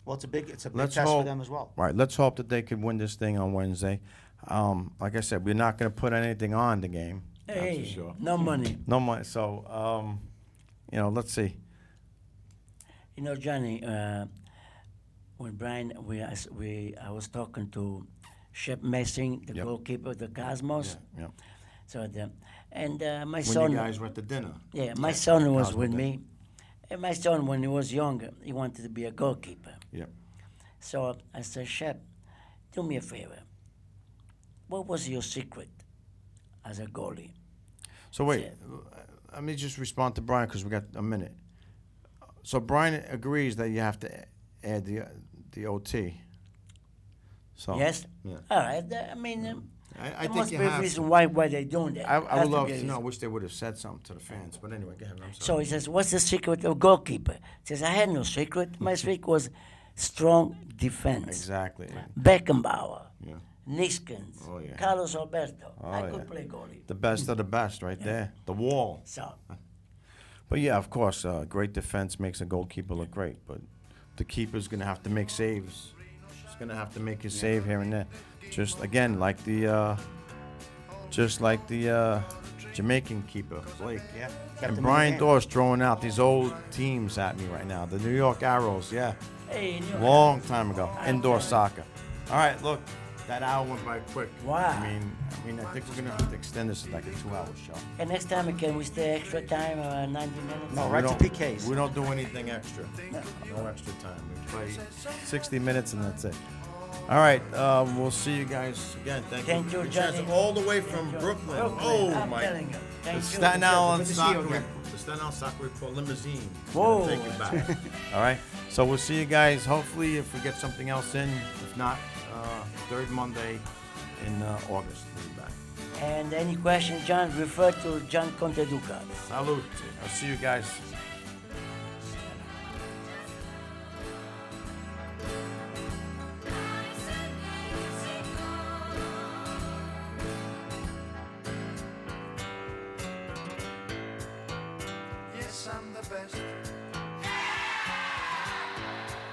Well, it's a big test Let's for hope- them as well. right, let's hope that they could win this thing on Wednesday. Like I said, we're not going to put anything on the game. That's for hey, sure. no money. No money. So, let's see. Johnny, when Brian, I was talking to Shep Messing, the Yep. goalkeeper of the Cosmos. Yeah. So my When son, you guys were at the dinner. yeah, my son was Cosmo with did. me. And my son, when he was younger, he wanted to be a goalkeeper. Yeah. So I said, Shep, do me a favor. What was your secret as a goalie? So wait, Yeah. let me just respond to Brian because we got a minute. So Brian agrees that you have to add the OT. So Yes? Yeah. All right. I mean, I there think must you be a have reason to. why they're doing that. I Has would love be a to know. I reason. wish they would have said something to the fans. But anyway, go ahead. I'm So sorry. he says, what's the secret of goalkeeper? He says, I had no secret. My secret was strong defense. Exactly. Beckenbauer, Yeah. Niskins, Oh, yeah. Carlos Alberto. Oh, I could yeah. play goalie. The best of the best, right there. The wall. So, But yeah, of course, great defense makes a goalkeeper look great. But the keeper's gonna have to make saves. He's gonna have to make his save here and there. Just again, like the Jamaican keeper, Blake. Yeah. And Brian Dawes throwing out these old teams at me right now. The New York Arrows, yeah. hey, Long time ago. Indoor soccer. All right, look, that hour went by quick. Wow. I mean, I think we're gonna have to extend this to like a 2-hour show. and next time, can we stay extra time, 90 minutes? No, We right to don't- PKs. We don't do anything extra. No extra time. We play 60 minutes and that's it. All right, we'll see you guys again. Thank you. Thank you, Vincenzo, Johnny. all the way from Brooklyn. Oh I'm my. telling you. Thank The you. Staten Island Good to see you Soccer. again. The Staten Island Soccer Report limousine. is Whoa. gonna take you back. All right. So we'll see you guys. Hopefully, if we get something else in. If not, third Monday in August. We'll be back. And any questions, John, refer to John Conteduca. Salute. I'll see you guys. Yes, I'm the best.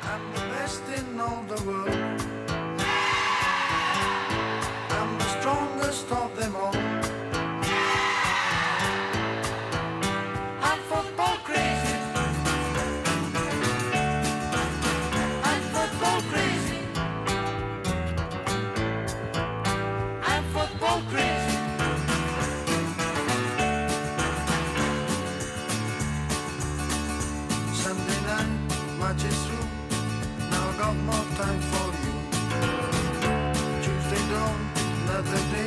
I'm the best in all the world. I'm the strongest of them all. I'm football crazy. I'm football crazy. I'm football crazy. another day.